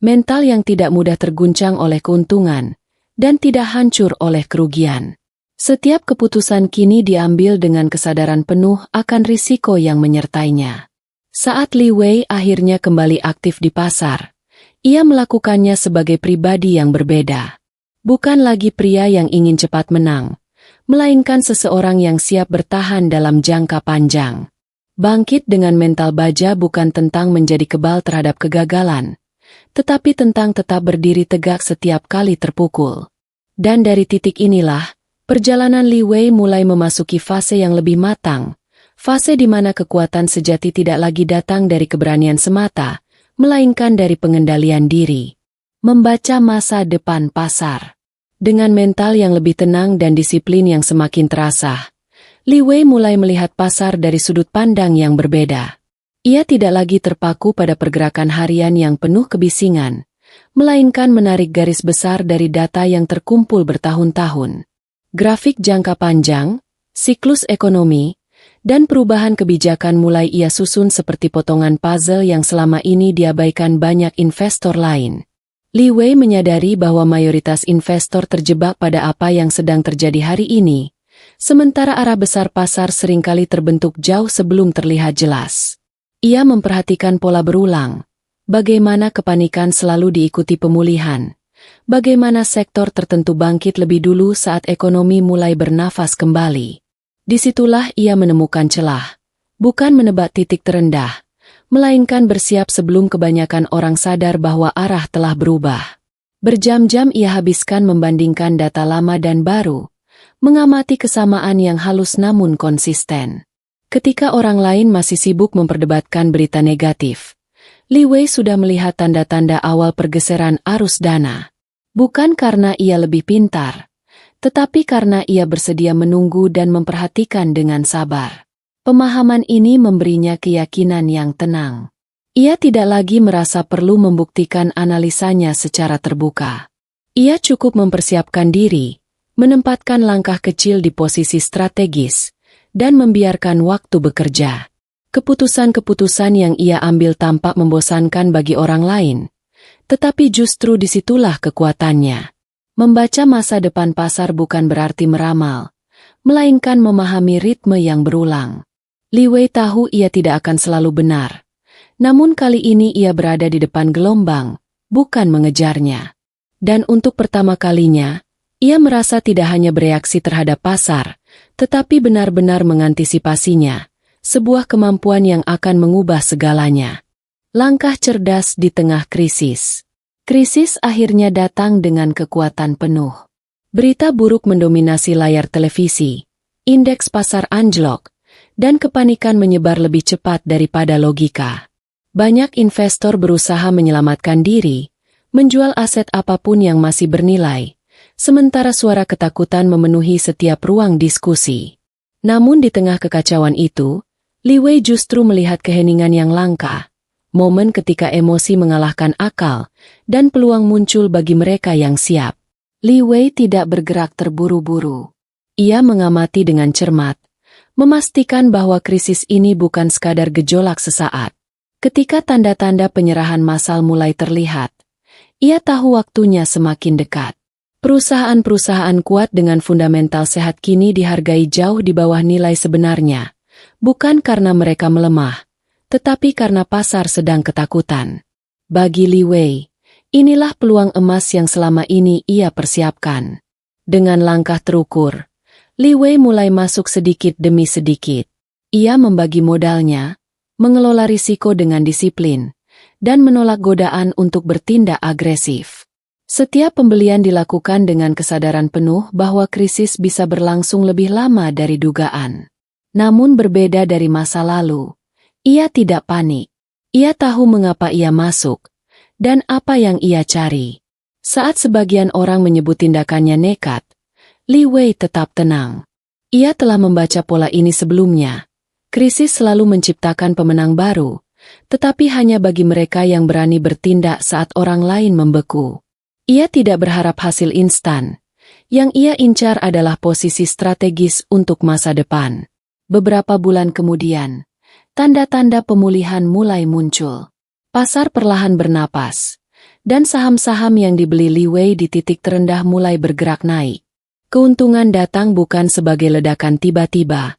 Mental yang tidak mudah terguncang oleh keuntungan dan tidak hancur oleh kerugian. Setiap keputusan kini diambil dengan kesadaran penuh akan risiko yang menyertainya. Saat Li Wei akhirnya kembali aktif di pasar, ia melakukannya sebagai pribadi yang berbeda. Bukan lagi pria yang ingin cepat menang, melainkan seseorang yang siap bertahan dalam jangka panjang. Bangkit dengan mental baja bukan tentang menjadi kebal terhadap kegagalan, tetapi tentang tetap berdiri tegak setiap kali terpukul. Dan dari titik inilah, perjalanan Li Wei mulai memasuki fase yang lebih matang. Fase di mana kekuatan sejati tidak lagi datang dari keberanian semata, melainkan dari pengendalian diri. Membaca masa depan pasar. Dengan mental yang lebih tenang dan disiplin yang semakin terasa, Li Wei mulai melihat pasar dari sudut pandang yang berbeda. Ia tidak lagi terpaku pada pergerakan harian yang penuh kebisingan, melainkan menarik garis besar dari data yang terkumpul bertahun-tahun. Grafik jangka panjang, siklus ekonomi, dan perubahan kebijakan mulai ia susun seperti potongan puzzle yang selama ini diabaikan banyak investor lain. Li Wei menyadari bahwa mayoritas investor terjebak pada apa yang sedang terjadi hari ini, sementara arah besar pasar seringkali terbentuk jauh sebelum terlihat jelas. Ia memperhatikan pola berulang, bagaimana kepanikan selalu diikuti pemulihan, bagaimana sektor tertentu bangkit lebih dulu saat ekonomi mulai bernafas kembali. Disitulah ia menemukan celah, bukan menebak titik terendah, melainkan bersiap sebelum kebanyakan orang sadar bahwa arah telah berubah. Berjam-jam ia habiskan membandingkan data lama dan baru, mengamati kesamaan yang halus namun konsisten. Ketika orang lain masih sibuk memperdebatkan berita negatif, Li Wei sudah melihat tanda-tanda awal pergeseran arus dana. Bukan karena ia lebih pintar, tetapi karena ia bersedia menunggu dan memperhatikan dengan sabar. Pemahaman ini memberinya keyakinan yang tenang. Ia tidak lagi merasa perlu membuktikan analisanya secara terbuka. Ia cukup mempersiapkan diri, menempatkan langkah kecil di posisi strategis, dan membiarkan waktu bekerja. Keputusan-keputusan yang ia ambil tampak membosankan bagi orang lain, tetapi justru disitulah kekuatannya. Membaca masa depan pasar bukan berarti meramal, melainkan memahami ritme yang berulang. Li Wei tahu ia tidak akan selalu benar, namun kali ini ia berada di depan gelombang, bukan mengejarnya. Dan untuk pertama kalinya, ia merasa tidak hanya bereaksi terhadap pasar, tetapi benar-benar mengantisipasinya, sebuah kemampuan yang akan mengubah segalanya. Langkah cerdas di tengah krisis. Krisis akhirnya datang dengan kekuatan penuh. Berita buruk mendominasi layar televisi, indeks pasar anjlok, dan kepanikan menyebar lebih cepat daripada logika. Banyak investor berusaha menyelamatkan diri, menjual aset apapun yang masih bernilai, sementara suara ketakutan memenuhi setiap ruang diskusi. Namun di tengah kekacauan itu, Li Wei justru melihat keheningan yang langka. Momen ketika emosi mengalahkan akal, dan peluang muncul bagi mereka yang siap. Li Wei tidak bergerak terburu-buru. Ia mengamati dengan cermat, memastikan bahwa krisis ini bukan sekadar gejolak sesaat. Ketika tanda-tanda penyerahan massal mulai terlihat, ia tahu waktunya semakin dekat. Perusahaan-perusahaan kuat dengan fundamental sehat kini dihargai jauh di bawah nilai sebenarnya, bukan karena mereka melemah, tetapi karena pasar sedang ketakutan. Bagi Li Wei, inilah peluang emas yang selama ini ia persiapkan. Dengan langkah terukur, Li Wei mulai masuk sedikit demi sedikit. Ia membagi modalnya, mengelola risiko dengan disiplin, dan menolak godaan untuk bertindak agresif. Setiap pembelian dilakukan dengan kesadaran penuh bahwa krisis bisa berlangsung lebih lama dari dugaan. Namun berbeda dari masa lalu, ia tidak panik. Ia tahu mengapa ia masuk, dan apa yang ia cari. Saat sebagian orang menyebut tindakannya nekat, Li Wei tetap tenang. Ia telah membaca pola ini sebelumnya. Krisis selalu menciptakan pemenang baru, tetapi hanya bagi mereka yang berani bertindak saat orang lain membeku. Ia tidak berharap hasil instan. Yang ia incar adalah posisi strategis untuk masa depan. Beberapa bulan kemudian, tanda-tanda pemulihan mulai muncul. Pasar perlahan bernapas, dan saham-saham yang dibeli Li Wei di titik terendah mulai bergerak naik. Keuntungan datang bukan sebagai ledakan tiba-tiba,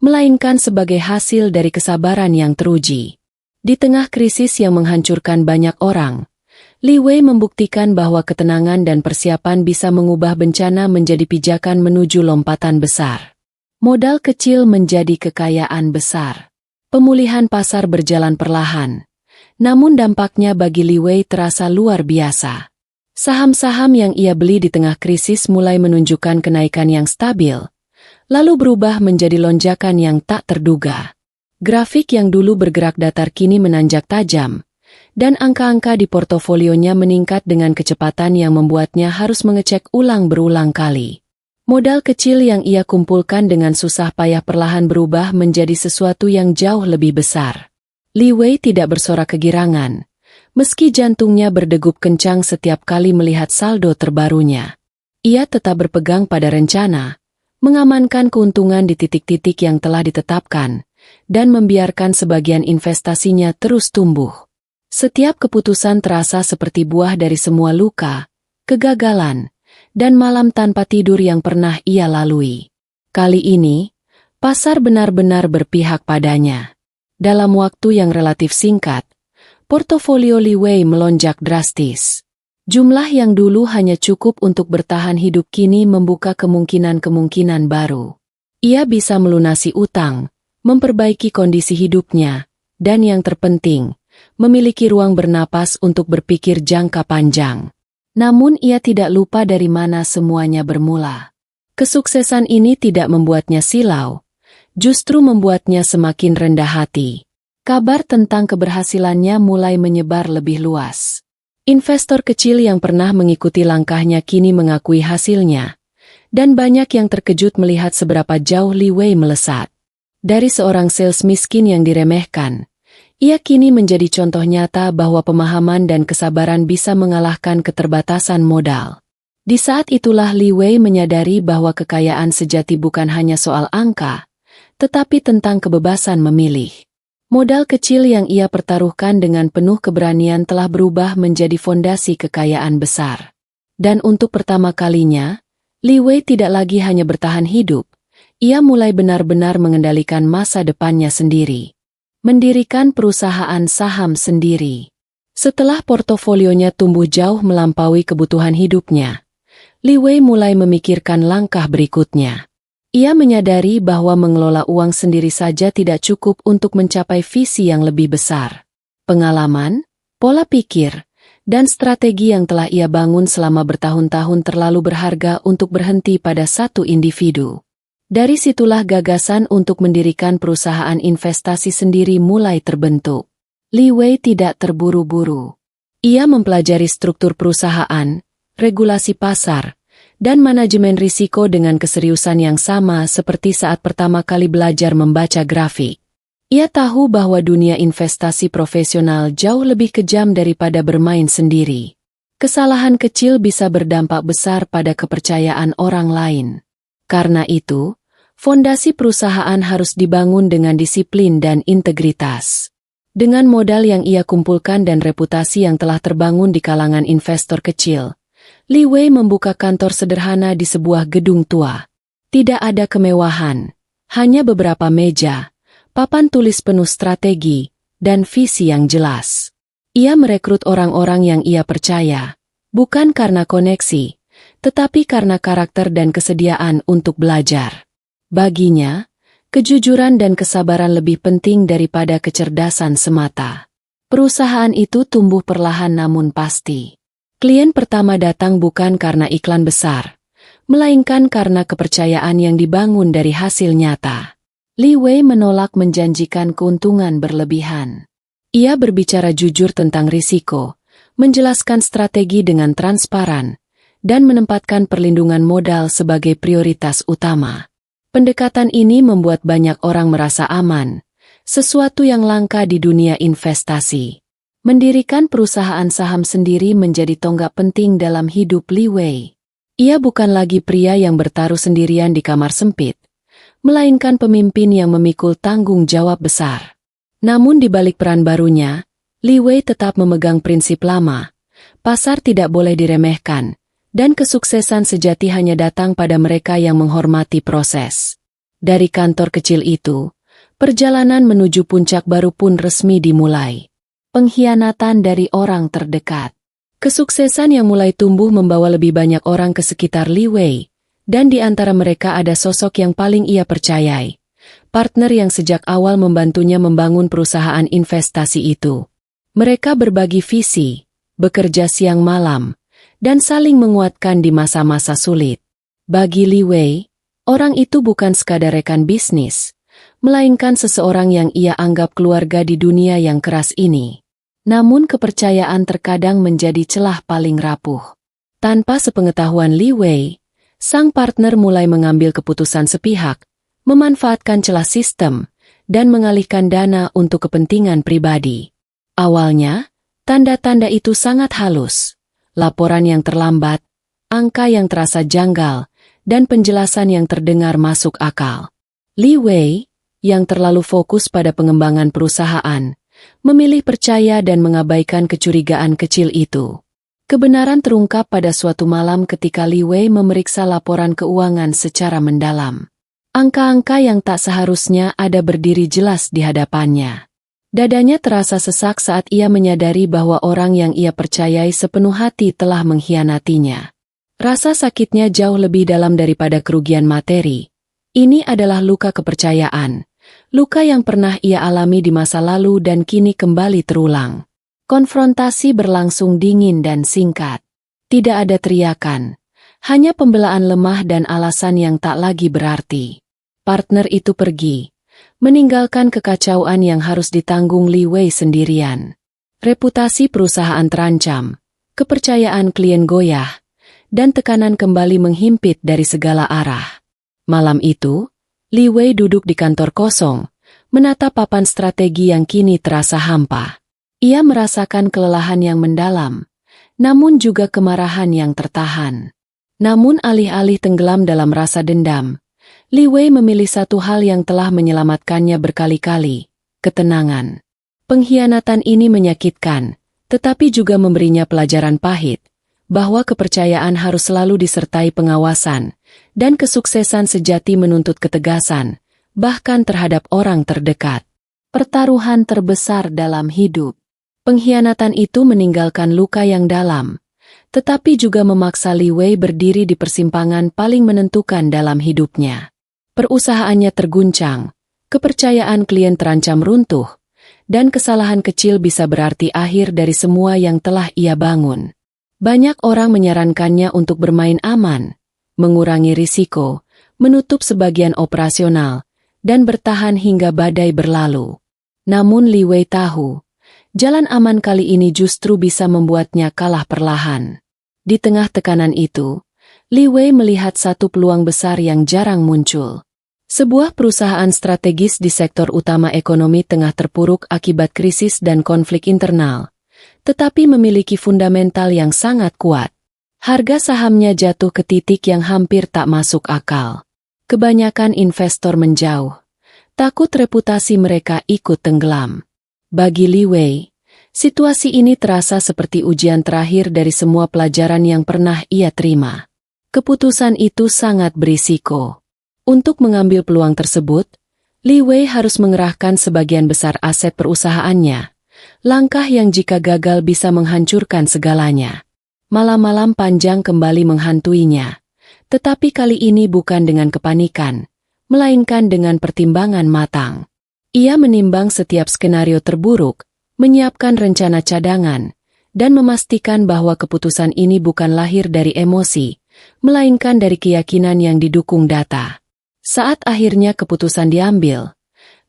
melainkan sebagai hasil dari kesabaran yang teruji. Di tengah krisis yang menghancurkan banyak orang, Li Wei membuktikan bahwa ketenangan dan persiapan bisa mengubah bencana menjadi pijakan menuju lompatan besar. Modal kecil menjadi kekayaan besar. Pemulihan pasar berjalan perlahan, namun dampaknya bagi Li Wei terasa luar biasa. Saham-saham yang ia beli di tengah krisis mulai menunjukkan kenaikan yang stabil, lalu berubah menjadi lonjakan yang tak terduga. Grafik yang dulu bergerak datar kini menanjak tajam, dan angka-angka di portofolionya meningkat dengan kecepatan yang membuatnya harus mengecek ulang berulang kali. Modal kecil yang ia kumpulkan dengan susah payah perlahan berubah menjadi sesuatu yang jauh lebih besar. Li Wei tidak bersorak kegirangan, meski jantungnya berdegup kencang setiap kali melihat saldo terbarunya. Ia tetap berpegang pada rencana, mengamankan keuntungan di titik-titik yang telah ditetapkan, dan membiarkan sebagian investasinya terus tumbuh. Setiap keputusan terasa seperti buah dari semua luka, kegagalan, dan malam tanpa tidur yang pernah ia lalui. Kali ini, pasar benar-benar berpihak padanya. Dalam waktu yang relatif singkat, portofolio Li Wei melonjak drastis. Jumlah yang dulu hanya cukup untuk bertahan hidup kini membuka kemungkinan-kemungkinan baru. Ia bisa melunasi utang, memperbaiki kondisi hidupnya, dan yang terpenting, memiliki ruang bernapas untuk berpikir jangka panjang. Namun ia tidak lupa dari mana semuanya bermula. Kesuksesan ini tidak membuatnya silau, justru membuatnya semakin rendah hati. Kabar tentang keberhasilannya mulai menyebar lebih luas. Investor kecil yang pernah mengikuti langkahnya kini mengakui hasilnya, dan banyak yang terkejut melihat seberapa jauh Li Wei melesat. Dari seorang sales miskin yang diremehkan, ia kini menjadi contoh nyata bahwa pemahaman dan kesabaran bisa mengalahkan keterbatasan modal. Di saat itulah Li Wei menyadari bahwa kekayaan sejati bukan hanya soal angka, tetapi tentang kebebasan memilih. Modal kecil yang ia pertaruhkan dengan penuh keberanian telah berubah menjadi fondasi kekayaan besar. Dan untuk pertama kalinya, Li Wei tidak lagi hanya bertahan hidup, ia mulai benar-benar mengendalikan masa depannya sendiri. Mendirikan perusahaan saham sendiri. Setelah portofolionya tumbuh jauh melampaui kebutuhan hidupnya, Li Wei mulai memikirkan langkah berikutnya. Ia menyadari bahwa mengelola uang sendiri saja tidak cukup untuk mencapai visi yang lebih besar. Pengalaman, pola pikir, dan strategi yang telah ia bangun selama bertahun-tahun terlalu berharga untuk berhenti pada satu individu. Dari situlah gagasan untuk mendirikan perusahaan investasi sendiri mulai terbentuk. Li Wei tidak terburu-buru. Ia mempelajari struktur perusahaan, regulasi pasar, dan manajemen risiko dengan keseriusan yang sama seperti saat pertama kali belajar membaca grafik. Ia tahu bahwa dunia investasi profesional jauh lebih kejam daripada bermain sendiri. Kesalahan kecil bisa berdampak besar pada kepercayaan orang lain. Karena itu, fondasi perusahaan harus dibangun dengan disiplin dan integritas. Dengan modal yang ia kumpulkan dan reputasi yang telah terbangun di kalangan investor kecil, Li Wei membuka kantor sederhana di sebuah gedung tua. Tidak ada kemewahan, hanya beberapa meja, papan tulis penuh strategi, dan visi yang jelas. Ia merekrut orang-orang yang ia percaya, bukan karena koneksi, tetapi karena karakter dan kesediaan untuk belajar. Baginya, kejujuran dan kesabaran lebih penting daripada kecerdasan semata. Perusahaan itu tumbuh perlahan namun pasti. Klien pertama datang bukan karena iklan besar, melainkan karena kepercayaan yang dibangun dari hasil nyata. Li Wei menolak menjanjikan keuntungan berlebihan. Ia berbicara jujur tentang risiko, menjelaskan strategi dengan transparan, dan menempatkan perlindungan modal sebagai prioritas utama. Pendekatan ini membuat banyak orang merasa aman, sesuatu yang langka di dunia investasi. Mendirikan perusahaan saham sendiri menjadi tonggak penting dalam hidup Li Wei. Ia bukan lagi pria yang bertaruh sendirian di kamar sempit, melainkan pemimpin yang memikul tanggung jawab besar. Namun di balik peran barunya, Li Wei tetap memegang prinsip lama, pasar tidak boleh diremehkan, dan kesuksesan sejati hanya datang pada mereka yang menghormati proses. Dari kantor kecil itu, perjalanan menuju puncak baru pun resmi dimulai. Pengkhianatan dari orang terdekat. Kesuksesan yang mulai tumbuh membawa lebih banyak orang ke sekitar Li Wei, dan di antara mereka ada sosok yang paling ia percayai. Partner yang sejak awal membantunya membangun perusahaan investasi itu. Mereka berbagi visi, bekerja siang malam, dan saling menguatkan di masa-masa sulit. Bagi Li Wei, orang itu bukan sekadar rekan bisnis, melainkan seseorang yang ia anggap keluarga di dunia yang keras ini. Namun kepercayaan terkadang menjadi celah paling rapuh. Tanpa sepengetahuan Li Wei, sang partner mulai mengambil keputusan sepihak, memanfaatkan celah sistem, dan mengalihkan dana untuk kepentingan pribadi. Awalnya, tanda-tanda itu sangat halus. Laporan yang terlambat, angka yang terasa janggal, dan penjelasan yang terdengar masuk akal. Li Wei, yang terlalu fokus pada pengembangan perusahaan, memilih percaya dan mengabaikan kecurigaan kecil itu. Kebenaran terungkap pada suatu malam ketika Li Wei memeriksa laporan keuangan secara mendalam. Angka-angka yang tak seharusnya ada berdiri jelas di hadapannya. Dadanya terasa sesak saat ia menyadari bahwa orang yang ia percayai sepenuh hati telah mengkhianatinya. Rasa sakitnya jauh lebih dalam daripada kerugian materi. Ini adalah luka kepercayaan. Luka yang pernah ia alami di masa lalu dan kini kembali terulang. Konfrontasi berlangsung dingin dan singkat. Tidak ada teriakan, hanya pembelaan lemah dan alasan yang tak lagi berarti. Partner itu pergi, meninggalkan kekacauan yang harus ditanggung Li Wei sendirian. Reputasi perusahaan terancam, kepercayaan klien goyah, dan tekanan kembali menghimpit dari segala arah. Malam itu, Li Wei duduk di kantor kosong, menatap papan strategi yang kini terasa hampa. Ia merasakan kelelahan yang mendalam, namun juga kemarahan yang tertahan. Namun alih-alih tenggelam dalam rasa dendam, Li Wei memilih satu hal yang telah menyelamatkannya berkali-kali, ketenangan. Pengkhianatan ini menyakitkan, tetapi juga memberinya pelajaran pahit, bahwa kepercayaan harus selalu disertai pengawasan, dan kesuksesan sejati menuntut ketegasan, bahkan terhadap orang terdekat. Pertaruhan terbesar dalam hidup. Pengkhianatan itu meninggalkan luka yang dalam, tetapi juga memaksa Li Wei berdiri di persimpangan paling menentukan dalam hidupnya. Perusahaannya terguncang, kepercayaan klien terancam runtuh, dan kesalahan kecil bisa berarti akhir dari semua yang telah ia bangun. Banyak orang menyarankannya untuk bermain aman, mengurangi risiko, menutup sebagian operasional, dan bertahan hingga badai berlalu. Namun Li Wei tahu, jalan aman kali ini justru bisa membuatnya kalah perlahan. Di tengah tekanan itu, Li Wei melihat satu peluang besar yang jarang muncul. Sebuah perusahaan strategis di sektor utama ekonomi tengah terpuruk akibat krisis dan konflik internal, tetapi memiliki fundamental yang sangat kuat. Harga sahamnya jatuh ke titik yang hampir tak masuk akal. Kebanyakan investor menjauh. Takut reputasi mereka ikut tenggelam. Bagi Li Wei, situasi ini terasa seperti ujian terakhir dari semua pelajaran yang pernah ia terima. Keputusan itu sangat berisiko. Untuk mengambil peluang tersebut, Li Wei harus mengerahkan sebagian besar aset perusahaannya. Langkah yang jika gagal bisa menghancurkan segalanya. Malam-malam panjang kembali menghantuinya. Tetapi kali ini bukan dengan kepanikan, melainkan dengan pertimbangan matang. Ia menimbang setiap skenario terburuk, menyiapkan rencana cadangan, dan memastikan bahwa keputusan ini bukan lahir dari emosi, melainkan dari keyakinan yang didukung data. Saat akhirnya keputusan diambil,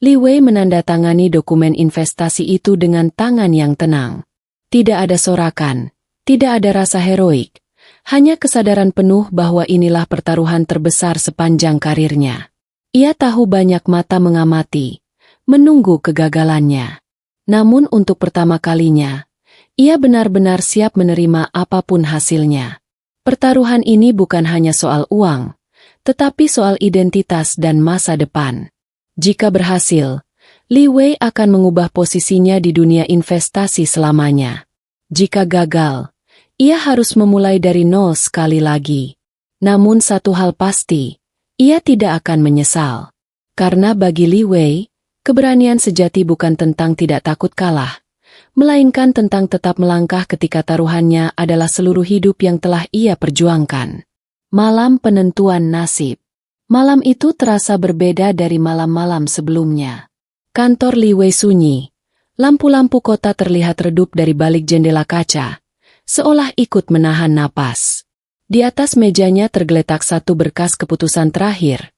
Li Wei menandatangani dokumen investasi itu dengan tangan yang tenang. Tidak ada sorakan, tidak ada rasa heroik, hanya kesadaran penuh bahwa inilah pertaruhan terbesar sepanjang karirnya. Ia tahu banyak mata mengamati, menunggu kegagalannya. Namun untuk pertama kalinya, ia benar-benar siap menerima apapun hasilnya. Pertaruhan ini bukan hanya soal uang, tetapi soal identitas dan masa depan. Jika berhasil, Li Wei akan mengubah posisinya di dunia investasi selamanya. Jika gagal, ia harus memulai dari nol sekali lagi. Namun satu hal pasti, ia tidak akan menyesal. Karena bagi Li Wei, keberanian sejati bukan tentang tidak takut kalah, melainkan tentang tetap melangkah ketika taruhannya adalah seluruh hidup yang telah ia perjuangkan. Malam penentuan nasib. Malam itu terasa berbeda dari malam-malam sebelumnya. Kantor Li Wei sunyi. Lampu-lampu kota terlihat redup dari balik jendela kaca, seolah ikut menahan napas. Di atas mejanya tergeletak satu berkas keputusan terakhir,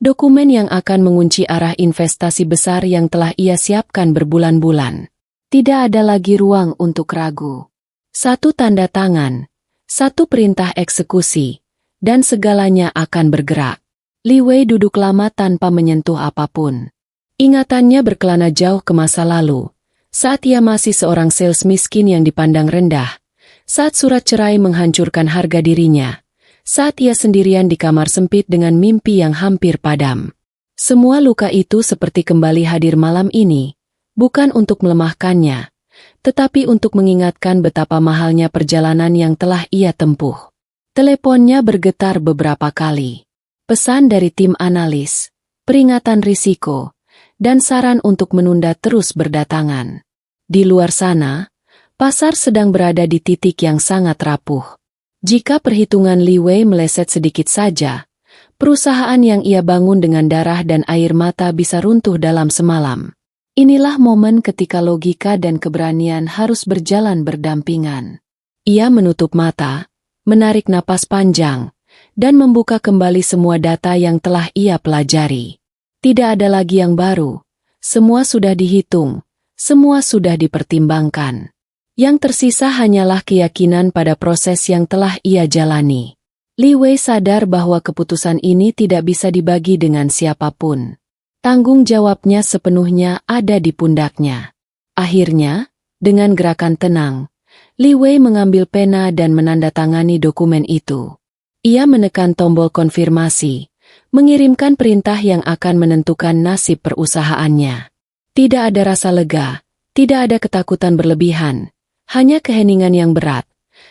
dokumen yang akan mengunci arah investasi besar yang telah ia siapkan berbulan-bulan. Tidak ada lagi ruang untuk ragu. Satu tanda tangan, satu perintah eksekusi, dan segalanya akan bergerak. Li Wei duduk lama tanpa menyentuh apapun. Ingatannya berkelana jauh ke masa lalu, saat ia masih seorang sales miskin yang dipandang rendah, saat surat cerai menghancurkan harga dirinya, saat ia sendirian di kamar sempit dengan mimpi yang hampir padam. Semua luka itu seperti kembali hadir malam ini, bukan untuk melemahkannya, tetapi untuk mengingatkan betapa mahalnya perjalanan yang telah ia tempuh. Teleponnya bergetar beberapa kali. Pesan dari tim analis, peringatan risiko, dan saran untuk menunda terus berdatangan. Di luar sana, pasar sedang berada di titik yang sangat rapuh. Jika perhitungan Li Wei meleset sedikit saja, perusahaan yang ia bangun dengan darah dan air mata bisa runtuh dalam semalam. Inilah momen ketika logika dan keberanian harus berjalan berdampingan. Ia menutup mata, menarik napas panjang, dan membuka kembali semua data yang telah ia pelajari. Tidak ada lagi yang baru, semua sudah dihitung, semua sudah dipertimbangkan. Yang tersisa hanyalah keyakinan pada proses yang telah ia jalani. Li Wei sadar bahwa keputusan ini tidak bisa dibagi dengan siapapun. Tanggung jawabnya sepenuhnya ada di pundaknya. Akhirnya, dengan gerakan tenang, Li Wei mengambil pena dan menandatangani dokumen itu. Ia menekan tombol konfirmasi, mengirimkan perintah yang akan menentukan nasib perusahaannya. Tidak ada rasa lega, tidak ada ketakutan berlebihan, hanya keheningan yang berat,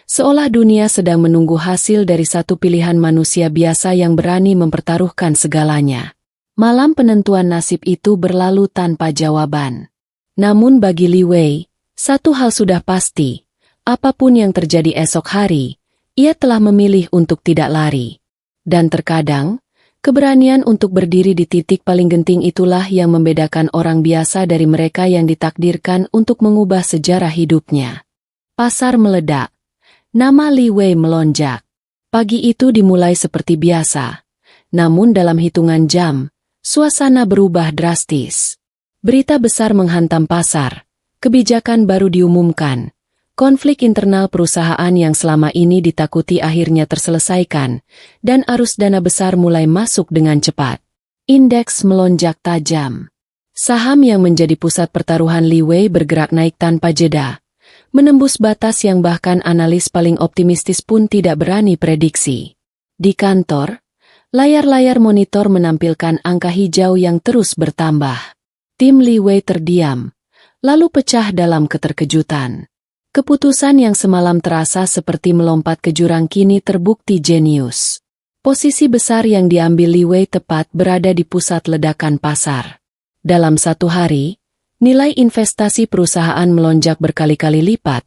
seolah dunia sedang menunggu hasil dari satu pilihan manusia biasa yang berani mempertaruhkan segalanya. Malam penentuan nasib itu berlalu tanpa jawaban. Namun bagi Li Wei, satu hal sudah pasti, apapun yang terjadi esok hari, ia telah memilih untuk tidak lari. Dan terkadang, keberanian untuk berdiri di titik paling genting itulah yang membedakan orang biasa dari mereka yang ditakdirkan untuk mengubah sejarah hidupnya. Pasar meledak. Nama Li Wei melonjak. Pagi itu dimulai seperti biasa. Namun dalam hitungan jam, suasana berubah drastis. Berita besar menghantam pasar. Kebijakan baru diumumkan. Konflik internal perusahaan yang selama ini ditakuti akhirnya terselesaikan, dan arus dana besar mulai masuk dengan cepat. Indeks melonjak tajam. Saham yang menjadi pusat pertaruhan Li Wei bergerak naik tanpa jeda, menembus batas yang bahkan analis paling optimistis pun tidak berani prediksi. Di kantor, layar-layar monitor menampilkan angka hijau yang terus bertambah. Tim Li Wei terdiam, lalu pecah dalam keterkejutan. Keputusan yang semalam terasa seperti melompat ke jurang kini terbukti jenius. Posisi besar yang diambil Li Wei tepat berada di pusat ledakan pasar. Dalam satu hari, nilai investasi perusahaan melonjak berkali-kali lipat,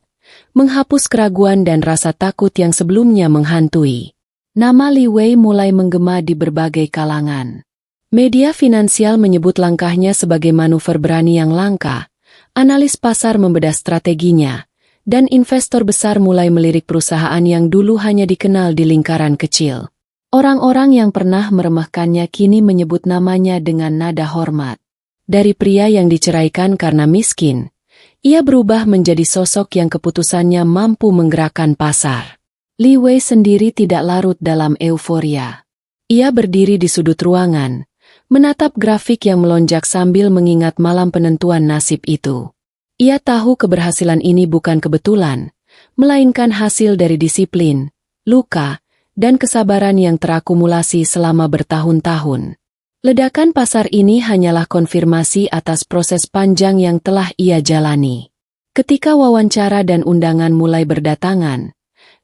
menghapus keraguan dan rasa takut yang sebelumnya menghantui. Nama Li Wei mulai menggema di berbagai kalangan. Media finansial menyebut langkahnya sebagai manuver berani yang langka, analis pasar membedah strateginya, dan investor besar mulai melirik perusahaan yang dulu hanya dikenal di lingkaran kecil. Orang-orang yang pernah meremehkannya kini menyebut namanya dengan nada hormat. Dari pria yang diceraikan karena miskin, ia berubah menjadi sosok yang keputusannya mampu menggerakkan pasar. Li Wei sendiri tidak larut dalam euforia. Ia berdiri di sudut ruangan, menatap grafik yang melonjak sambil mengingat malam penentuan nasib itu. Ia tahu keberhasilan ini bukan kebetulan, melainkan hasil dari disiplin, luka, dan kesabaran yang terakumulasi selama bertahun-tahun. Ledakan pasar ini hanyalah konfirmasi atas proses panjang yang telah ia jalani. Ketika wawancara dan undangan mulai berdatangan,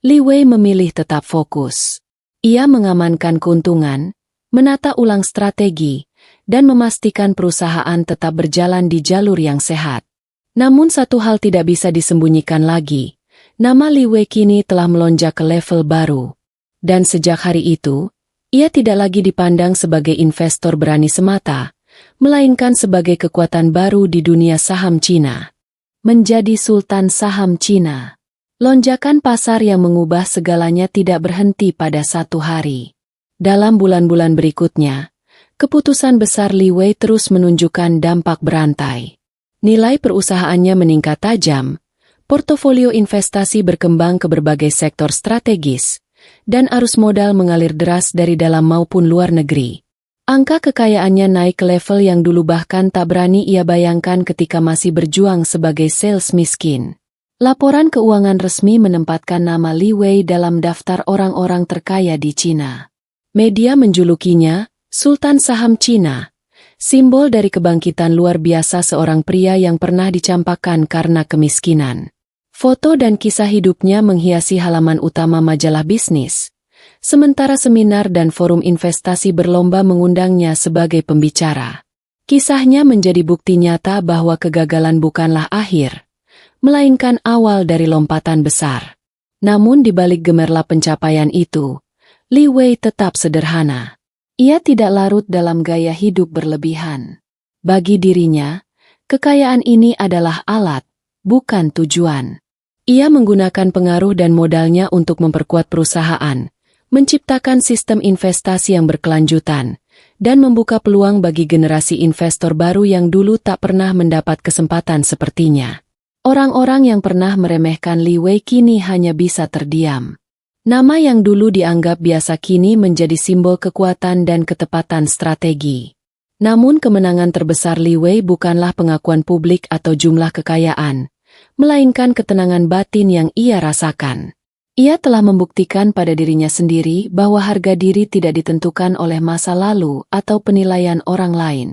Li Wei memilih tetap fokus. Ia mengamankan keuntungan, menata ulang strategi, dan memastikan perusahaan tetap berjalan di jalur yang sehat. Namun satu hal tidak bisa disembunyikan lagi, nama Li Wei kini telah melonjak ke level baru. Dan sejak hari itu, ia tidak lagi dipandang sebagai investor berani semata, melainkan sebagai kekuatan baru di dunia saham Cina. Menjadi Sultan Saham Cina. Lonjakan pasar yang mengubah segalanya tidak berhenti pada satu hari. Dalam bulan-bulan berikutnya, keputusan besar Li Wei terus menunjukkan dampak berantai. Nilai perusahaannya meningkat tajam, portofolio investasi berkembang ke berbagai sektor strategis, dan arus modal mengalir deras dari dalam maupun luar negeri. Angka kekayaannya naik ke level yang dulu bahkan tak berani ia bayangkan ketika masih berjuang sebagai sales miskin. Laporan keuangan resmi menempatkan nama Li Wei dalam daftar orang-orang terkaya di Cina. Media menjulukinya Sultan Saham Cina, simbol dari kebangkitan luar biasa seorang pria yang pernah dicampakkan karena kemiskinan. Foto dan kisah hidupnya menghiasi halaman utama majalah bisnis, sementara seminar dan forum investasi berlomba mengundangnya sebagai pembicara. Kisahnya menjadi bukti nyata bahwa kegagalan bukanlah akhir, melainkan awal dari lompatan besar. Namun di balik gemerlap pencapaian itu, Li Wei tetap sederhana. Ia tidak larut dalam gaya hidup berlebihan. Bagi dirinya, kekayaan ini adalah alat, bukan tujuan. Ia menggunakan pengaruh dan modalnya untuk memperkuat perusahaan, menciptakan sistem investasi yang berkelanjutan, dan membuka peluang bagi generasi investor baru yang dulu tak pernah mendapat kesempatan sepertinya. Orang-orang yang pernah meremehkan Li Wei kini hanya bisa terdiam. Nama yang dulu dianggap biasa kini menjadi simbol kekuatan dan ketepatan strategi. Namun kemenangan terbesar Li Wei bukanlah pengakuan publik atau jumlah kekayaan, melainkan ketenangan batin yang ia rasakan. Ia telah membuktikan pada dirinya sendiri bahwa harga diri tidak ditentukan oleh masa lalu atau penilaian orang lain.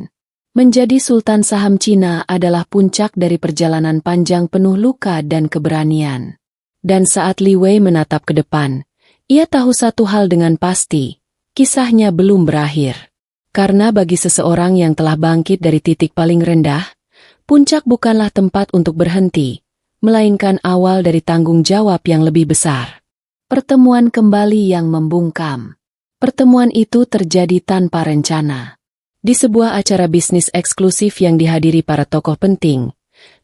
Menjadi Sultan Saham Cina adalah puncak dari perjalanan panjang penuh luka dan keberanian. Dan saat Li Wei menatap ke depan, ia tahu satu hal dengan pasti, kisahnya belum berakhir. Karena bagi seseorang yang telah bangkit dari titik paling rendah, puncak bukanlah tempat untuk berhenti, melainkan awal dari tanggung jawab yang lebih besar. Pertemuan kembali yang membungkam. Pertemuan itu terjadi tanpa rencana. Di sebuah acara bisnis eksklusif yang dihadiri para tokoh penting,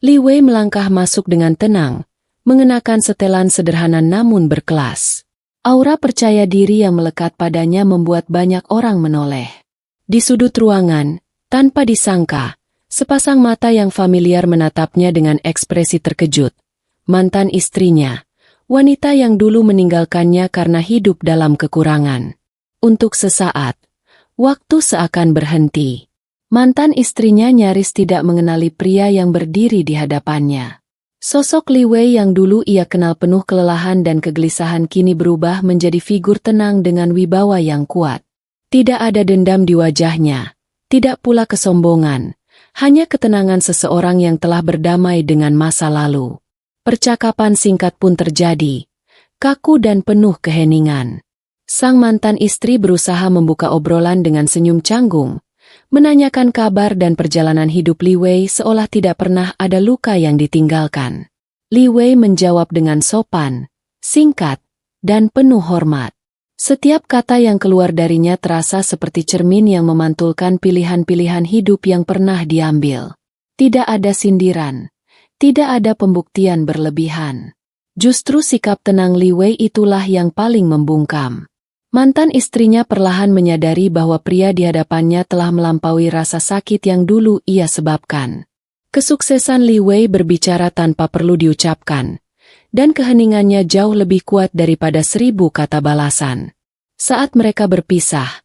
Li Wei melangkah masuk dengan tenang, mengenakan setelan sederhana namun berkelas. Aura percaya diri yang melekat padanya membuat banyak orang menoleh. Di sudut ruangan, tanpa disangka, sepasang mata yang familiar menatapnya dengan ekspresi terkejut. Mantan istrinya, wanita yang dulu meninggalkannya karena hidup dalam kekurangan. Untuk sesaat, waktu seakan berhenti. Mantan istrinya nyaris tidak mengenali pria yang berdiri di hadapannya. Sosok Li Wei yang dulu ia kenal penuh kelelahan dan kegelisahan kini berubah menjadi figur tenang dengan wibawa yang kuat. Tidak ada dendam di wajahnya, tidak pula kesombongan, hanya ketenangan seseorang yang telah berdamai dengan masa lalu. Percakapan singkat pun terjadi, kaku dan penuh keheningan. Sang mantan istri berusaha membuka obrolan dengan senyum canggung, menanyakan kabar dan perjalanan hidup Li Wei seolah tidak pernah ada luka yang ditinggalkan. Li Wei menjawab dengan sopan, singkat, dan penuh hormat. Setiap kata yang keluar darinya terasa seperti cermin yang memantulkan pilihan-pilihan hidup yang pernah diambil. Tidak ada sindiran, tidak ada pembuktian berlebihan. Justru sikap tenang Li Wei itulah yang paling membungkam. Mantan istrinya perlahan menyadari bahwa pria di hadapannya telah melampaui rasa sakit yang dulu ia sebabkan. Kesuksesan Li Wei berbicara tanpa perlu diucapkan, dan keheningannya jauh lebih kuat daripada 1000 kata balasan. Saat mereka berpisah,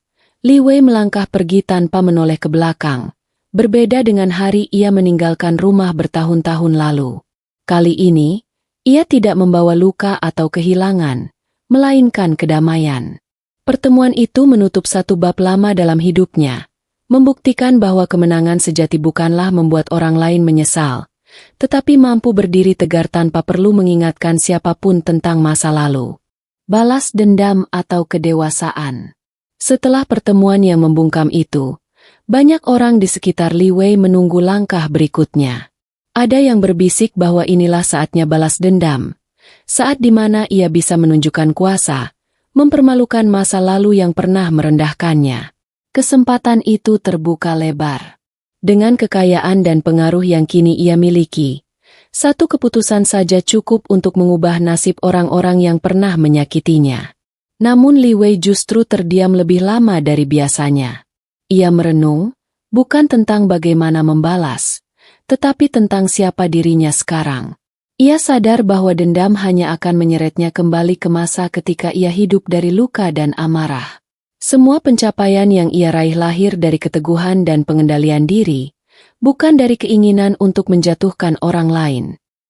Li Wei melangkah pergi tanpa menoleh ke belakang. Berbeda dengan hari ia meninggalkan rumah bertahun-tahun lalu. Kali ini, ia tidak membawa luka atau kehilangan, melainkan kedamaian. Pertemuan itu menutup satu bab lama dalam hidupnya, membuktikan bahwa kemenangan sejati bukanlah membuat orang lain menyesal, tetapi mampu berdiri tegar tanpa perlu mengingatkan siapapun tentang masa lalu. Balas dendam atau kedewasaan. Setelah pertemuan yang membungkam itu, banyak orang di sekitar Li Wei menunggu langkah berikutnya. Ada yang berbisik bahwa inilah saatnya balas dendam, saat di mana ia bisa menunjukkan kuasa, mempermalukan masa lalu yang pernah merendahkannya. Kesempatan itu terbuka lebar. Dengan kekayaan dan pengaruh yang kini ia miliki, satu keputusan saja cukup untuk mengubah nasib orang-orang yang pernah menyakitinya. Namun Li Wei justru terdiam lebih lama dari biasanya. Ia merenung, bukan tentang bagaimana membalas, tetapi tentang siapa dirinya sekarang. Ia sadar bahwa dendam hanya akan menyeretnya kembali ke masa ketika ia hidup dari luka dan amarah. Semua pencapaian yang ia raih lahir dari keteguhan dan pengendalian diri, bukan dari keinginan untuk menjatuhkan orang lain.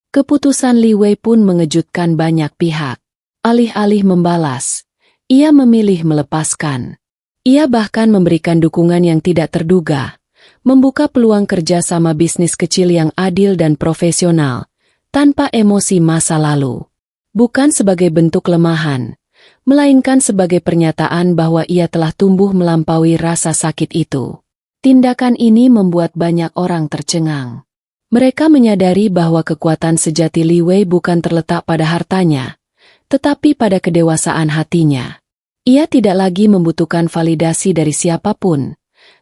Keputusan Li Wei pun mengejutkan banyak pihak. Alih-alih membalas, ia memilih melepaskan. Ia bahkan memberikan dukungan yang tidak terduga, membuka peluang kerja sama bisnis kecil yang adil dan profesional, tanpa emosi masa lalu. Bukan sebagai bentuk kelemahan, melainkan sebagai pernyataan bahwa ia telah tumbuh melampaui rasa sakit itu. Tindakan ini membuat banyak orang tercengang. Mereka menyadari bahwa kekuatan sejati Li Wei bukan terletak pada hartanya, tetapi pada kedewasaan hatinya. Ia tidak lagi membutuhkan validasi dari siapapun,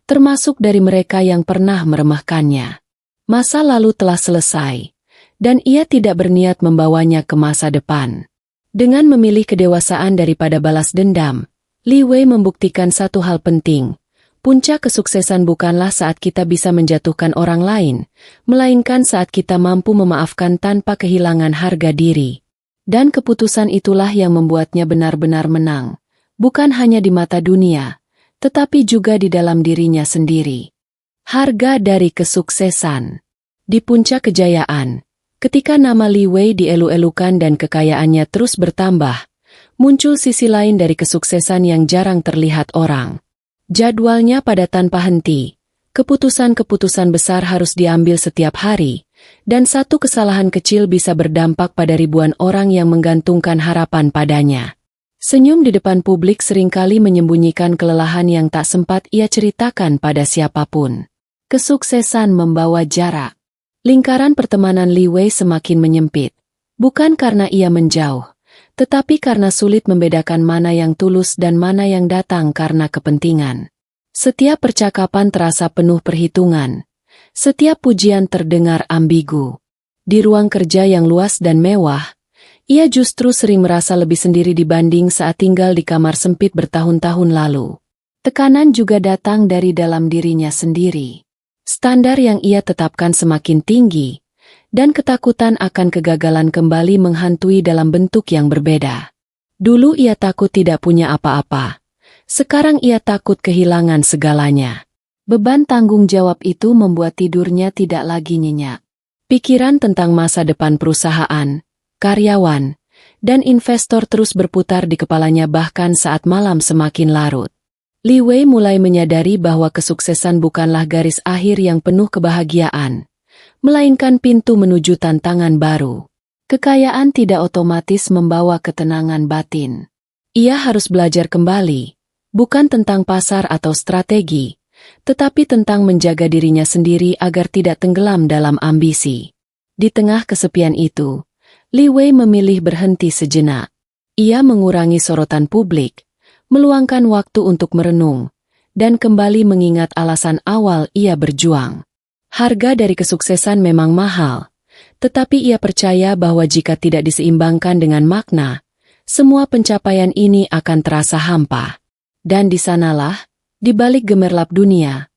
termasuk dari mereka yang pernah meremehkannya. Masa lalu telah selesai, dan ia tidak berniat membawanya ke masa depan. Dengan memilih kedewasaan daripada balas dendam, Li Wei membuktikan satu hal penting. Puncak kesuksesan bukanlah saat kita bisa menjatuhkan orang lain, melainkan saat kita mampu memaafkan tanpa kehilangan harga diri. Dan keputusan itulah yang membuatnya benar-benar menang, bukan hanya di mata dunia, tetapi juga di dalam dirinya sendiri. Harga dari kesuksesan. Di puncak kejayaan, ketika nama Li Wei dielu-elukan dan kekayaannya terus bertambah, muncul sisi lain dari kesuksesan yang jarang terlihat orang. Jadwalnya padat tanpa henti, keputusan-keputusan besar harus diambil setiap hari, dan satu kesalahan kecil bisa berdampak pada ribuan orang yang menggantungkan harapan padanya. Senyum di depan publik seringkali menyembunyikan kelelahan yang tak sempat ia ceritakan pada siapapun. Kesuksesan membawa jarak. Lingkaran pertemanan Li Wei semakin menyempit, bukan karena ia menjauh, tetapi karena sulit membedakan mana yang tulus dan mana yang datang karena kepentingan. Setiap percakapan terasa penuh perhitungan, setiap pujian terdengar ambigu. Di ruang kerja yang luas dan mewah, ia justru sering merasa lebih sendiri dibanding saat tinggal di kamar sempit bertahun-tahun lalu. Tekanan juga datang dari dalam dirinya sendiri. Standar yang ia tetapkan semakin tinggi, dan ketakutan akan kegagalan kembali menghantui dalam bentuk yang berbeda. Dulu ia takut tidak punya apa-apa. Sekarang ia takut kehilangan segalanya. Beban tanggung jawab itu membuat tidurnya tidak lagi nyenyak. Pikiran tentang masa depan perusahaan, karyawan, dan investor terus berputar di kepalanya bahkan saat malam semakin larut. Li Wei mulai menyadari bahwa kesuksesan bukanlah garis akhir yang penuh kebahagiaan, melainkan pintu menuju tantangan baru. Kekayaan tidak otomatis membawa ketenangan batin. Ia harus belajar kembali, bukan tentang pasar atau strategi, tetapi tentang menjaga dirinya sendiri agar tidak tenggelam dalam ambisi. Di tengah kesepian itu, Li Wei memilih berhenti sejenak. Ia mengurangi sorotan publik, meluangkan waktu untuk merenung, dan kembali mengingat alasan awal ia berjuang. Harga dari kesuksesan memang mahal, tetapi ia percaya bahwa jika tidak diseimbangkan dengan makna, semua pencapaian ini akan terasa hampa. Dan di sanalah, di balik gemerlap dunia,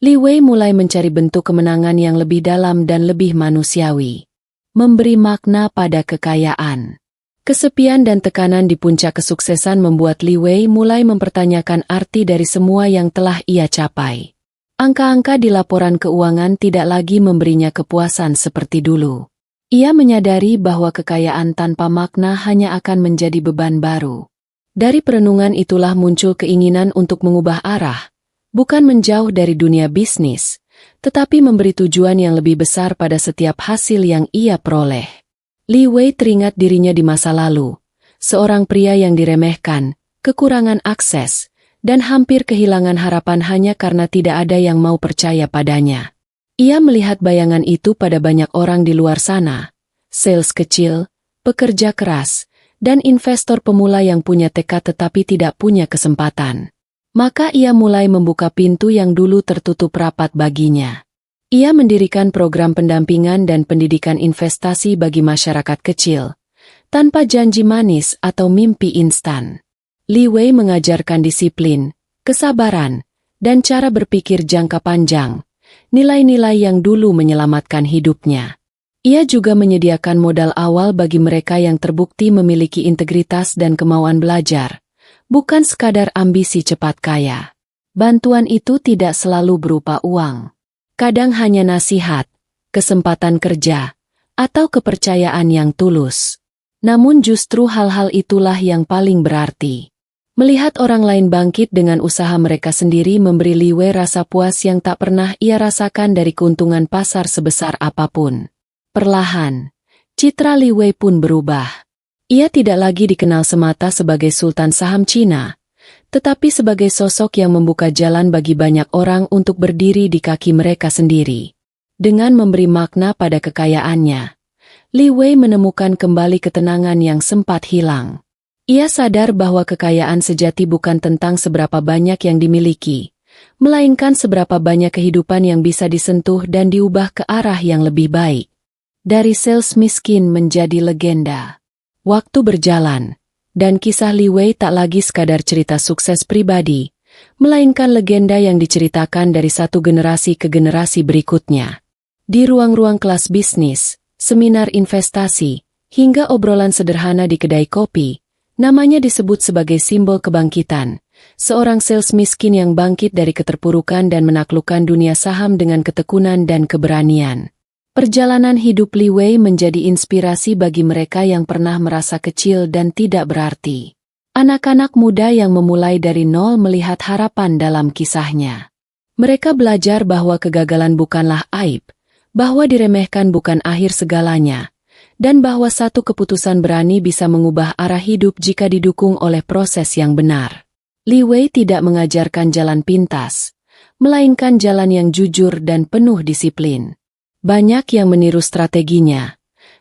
Li Wei mulai mencari bentuk kemenangan yang lebih dalam dan lebih manusiawi. Memberi makna pada kekayaan. Kesepian dan tekanan di puncak kesuksesan membuat Li Wei mulai mempertanyakan arti dari semua yang telah ia capai. Angka-angka di laporan keuangan tidak lagi memberinya kepuasan seperti dulu. Ia menyadari bahwa kekayaan tanpa makna hanya akan menjadi beban baru. Dari perenungan itulah muncul keinginan untuk mengubah arah, bukan menjauh dari dunia bisnis, tetapi memberi tujuan yang lebih besar pada setiap hasil yang ia peroleh. Li Wei teringat dirinya di masa lalu, seorang pria yang diremehkan, kekurangan akses, dan hampir kehilangan harapan hanya karena tidak ada yang mau percaya padanya. Ia melihat bayangan itu pada banyak orang di luar sana, sales kecil, pekerja keras, dan investor pemula yang punya tekad tetapi tidak punya kesempatan. Maka ia mulai membuka pintu yang dulu tertutup rapat baginya. Ia mendirikan program pendampingan dan pendidikan investasi bagi masyarakat kecil, tanpa janji manis atau mimpi instan. Li Wei mengajarkan disiplin, kesabaran, dan cara berpikir jangka panjang, nilai-nilai yang dulu menyelamatkan hidupnya. Ia juga menyediakan modal awal bagi mereka yang terbukti memiliki integritas dan kemauan belajar, bukan sekadar ambisi cepat kaya. Bantuan itu tidak selalu berupa uang. Kadang hanya nasihat, kesempatan kerja, atau kepercayaan yang tulus. Namun justru hal-hal itulah yang paling berarti. Melihat orang lain bangkit dengan usaha mereka sendiri memberi Li Wei rasa puas yang tak pernah ia rasakan dari keuntungan pasar sebesar apapun. Perlahan, citra Li Wei pun berubah. Ia tidak lagi dikenal semata sebagai Sultan Saham Cina, tetapi sebagai sosok yang membuka jalan bagi banyak orang untuk berdiri di kaki mereka sendiri. Dengan memberi makna pada kekayaannya, Li Wei menemukan kembali ketenangan yang sempat hilang. Ia sadar bahwa kekayaan sejati bukan tentang seberapa banyak yang dimiliki, melainkan seberapa banyak kehidupan yang bisa disentuh dan diubah ke arah yang lebih baik. Dari sales miskin menjadi legenda. Waktu berjalan, dan kisah Li Wei tak lagi sekadar cerita sukses pribadi, melainkan legenda yang diceritakan dari satu generasi ke generasi berikutnya. Di ruang-ruang kelas bisnis, seminar investasi, hingga obrolan sederhana di kedai kopi, namanya disebut sebagai simbol kebangkitan, seorang sales miskin yang bangkit dari keterpurukan dan menaklukkan dunia saham dengan ketekunan dan keberanian. Perjalanan hidup Li Wei menjadi inspirasi bagi mereka yang pernah merasa kecil dan tidak berarti. Anak-anak muda yang memulai dari nol melihat harapan dalam kisahnya. Mereka belajar bahwa kegagalan bukanlah aib, bahwa diremehkan bukan akhir segalanya, dan bahwa satu keputusan berani bisa mengubah arah hidup jika didukung oleh proses yang benar. Li Wei tidak mengajarkan jalan pintas, melainkan jalan yang jujur dan penuh disiplin. Banyak yang meniru strateginya,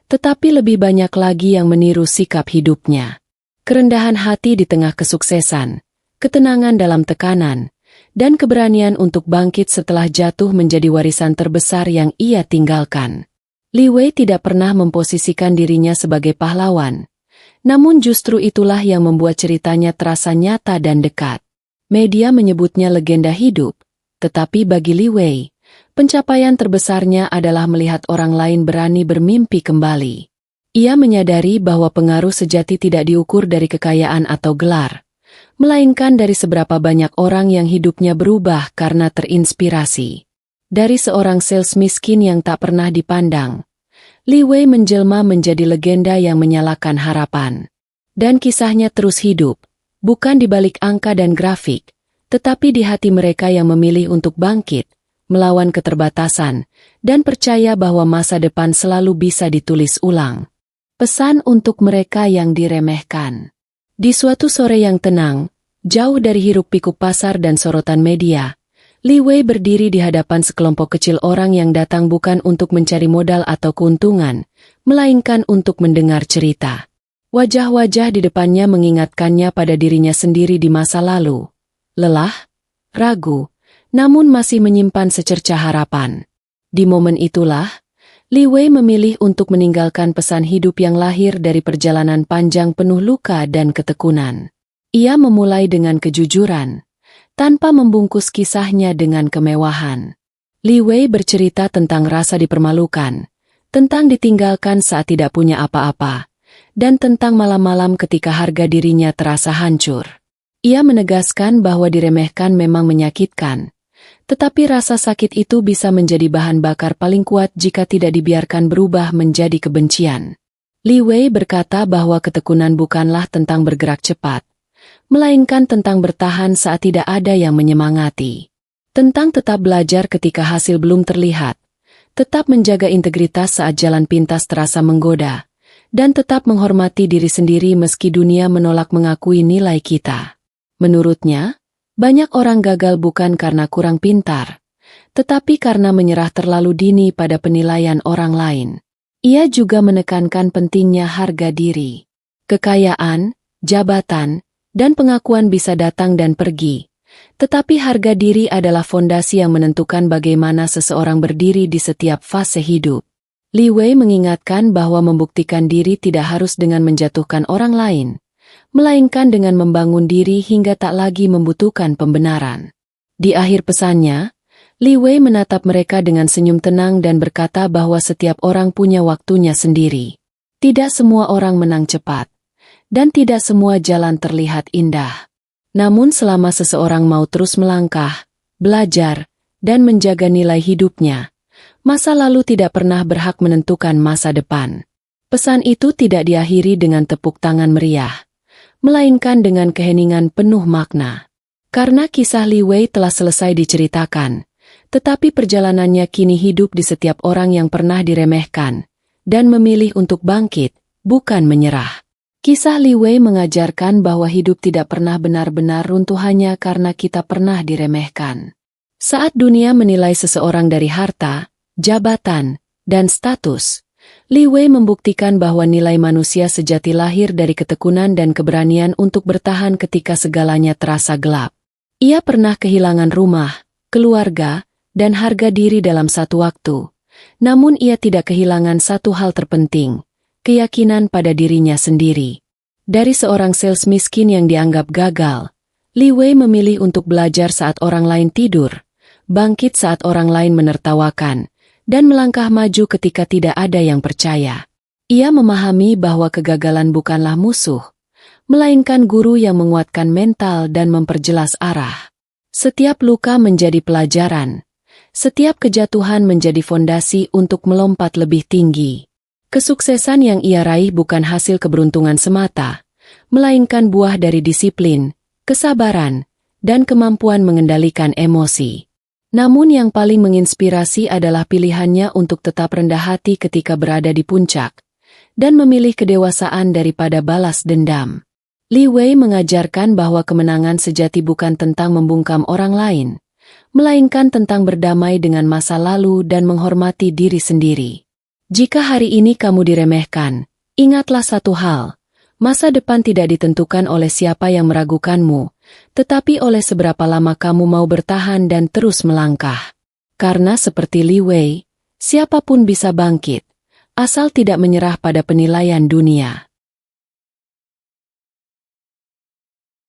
tetapi lebih banyak lagi yang meniru sikap hidupnya. Kerendahan hati di tengah kesuksesan, ketenangan dalam tekanan, dan keberanian untuk bangkit setelah jatuh menjadi warisan terbesar yang ia tinggalkan. Li Wei tidak pernah memposisikan dirinya sebagai pahlawan, namun justru itulah yang membuat ceritanya terasa nyata dan dekat. Media menyebutnya legenda hidup, tetapi bagi Li Wei, pencapaian terbesarnya adalah melihat orang lain berani bermimpi kembali. Ia menyadari bahwa pengaruh sejati tidak diukur dari kekayaan atau gelar, melainkan dari seberapa banyak orang yang hidupnya berubah karena terinspirasi. Dari seorang sales miskin yang tak pernah dipandang, Li Wei menjelma menjadi legenda yang menyalakan harapan. Dan kisahnya terus hidup, bukan di balik angka dan grafik, tetapi di hati mereka yang memilih untuk bangkit, melawan keterbatasan, dan percaya bahwa masa depan selalu bisa ditulis ulang. Pesan untuk mereka yang diremehkan. Di suatu sore yang tenang, jauh dari hiruk-pikuk pasar dan sorotan media, Li Wei berdiri di hadapan sekelompok kecil orang yang datang bukan untuk mencari modal atau keuntungan, melainkan untuk mendengar cerita. Wajah-wajah di depannya mengingatkannya pada dirinya sendiri di masa lalu. Lelah, ragu, namun masih menyimpan secercah harapan. Di momen itulah, Li Wei memilih untuk meninggalkan pesan hidup yang lahir dari perjalanan panjang penuh luka dan ketekunan. Ia memulai dengan kejujuran, tanpa membungkus kisahnya dengan kemewahan. Li Wei bercerita tentang rasa dipermalukan, tentang ditinggalkan saat tidak punya apa-apa, dan tentang malam-malam ketika harga dirinya terasa hancur. Ia menegaskan bahwa diremehkan memang menyakitkan, tetapi rasa sakit itu bisa menjadi bahan bakar paling kuat jika tidak dibiarkan berubah menjadi kebencian. Li Wei berkata bahwa ketekunan bukanlah tentang bergerak cepat, melainkan tentang bertahan saat tidak ada yang menyemangati. Tentang tetap belajar ketika hasil belum terlihat, tetap menjaga integritas saat jalan pintas terasa menggoda, dan tetap menghormati diri sendiri meski dunia menolak mengakui nilai kita. Menurutnya, banyak orang gagal bukan karena kurang pintar, tetapi karena menyerah terlalu dini pada penilaian orang lain. Ia juga menekankan pentingnya harga diri. Kekayaan, jabatan, dan pengakuan bisa datang dan pergi, tetapi harga diri adalah fondasi yang menentukan bagaimana seseorang berdiri di setiap fase hidup. Li Wei mengingatkan bahwa membuktikan diri tidak harus dengan menjatuhkan orang lain, melainkan dengan membangun diri hingga tak lagi membutuhkan pembenaran. Di akhir pesannya, Li Wei menatap mereka dengan senyum tenang dan berkata bahwa setiap orang punya waktunya sendiri. Tidak semua orang menang cepat, dan tidak semua jalan terlihat indah. Namun selama seseorang mau terus melangkah, belajar, dan menjaga nilai hidupnya, masa lalu tidak pernah berhak menentukan masa depan. Pesan itu tidak diakhiri dengan tepuk tangan meriah, melainkan dengan keheningan penuh makna. Karena kisah Li Wei telah selesai diceritakan, tetapi perjalanannya kini hidup di setiap orang yang pernah diremehkan, dan memilih untuk bangkit, bukan menyerah. Kisah Li Wei mengajarkan bahwa hidup tidak pernah benar-benar runtuh hanya karena kita pernah diremehkan. Saat dunia menilai seseorang dari harta, jabatan, dan status, Li Wei membuktikan bahwa nilai manusia sejati lahir dari ketekunan dan keberanian untuk bertahan ketika segalanya terasa gelap. Ia pernah kehilangan rumah, keluarga, dan harga diri dalam satu waktu, namun ia tidak kehilangan satu hal terpenting, keyakinan pada dirinya sendiri. Dari seorang sales miskin yang dianggap gagal, Li Wei memilih untuk belajar saat orang lain tidur, bangkit saat orang lain menertawakan, dan melangkah maju ketika tidak ada yang percaya. Ia memahami bahwa kegagalan bukanlah musuh, melainkan guru yang menguatkan mental dan memperjelas arah. Setiap luka menjadi pelajaran, setiap kejatuhan menjadi fondasi untuk melompat lebih tinggi. Kesuksesan yang ia raih bukan hasil keberuntungan semata, melainkan buah dari disiplin, kesabaran, dan kemampuan mengendalikan emosi. Namun yang paling menginspirasi adalah pilihannya untuk tetap rendah hati ketika berada di puncak, dan memilih kedewasaan daripada balas dendam. Li Wei mengajarkan bahwa kemenangan sejati bukan tentang membungkam orang lain, melainkan tentang berdamai dengan masa lalu dan menghormati diri sendiri. Jika hari ini kamu diremehkan, ingatlah satu hal, masa depan tidak ditentukan oleh siapa yang meragukanmu, tetapi oleh seberapa lama kamu mau bertahan dan terus melangkah. Karena seperti Li Wei, siapapun bisa bangkit, asal tidak menyerah pada penilaian dunia.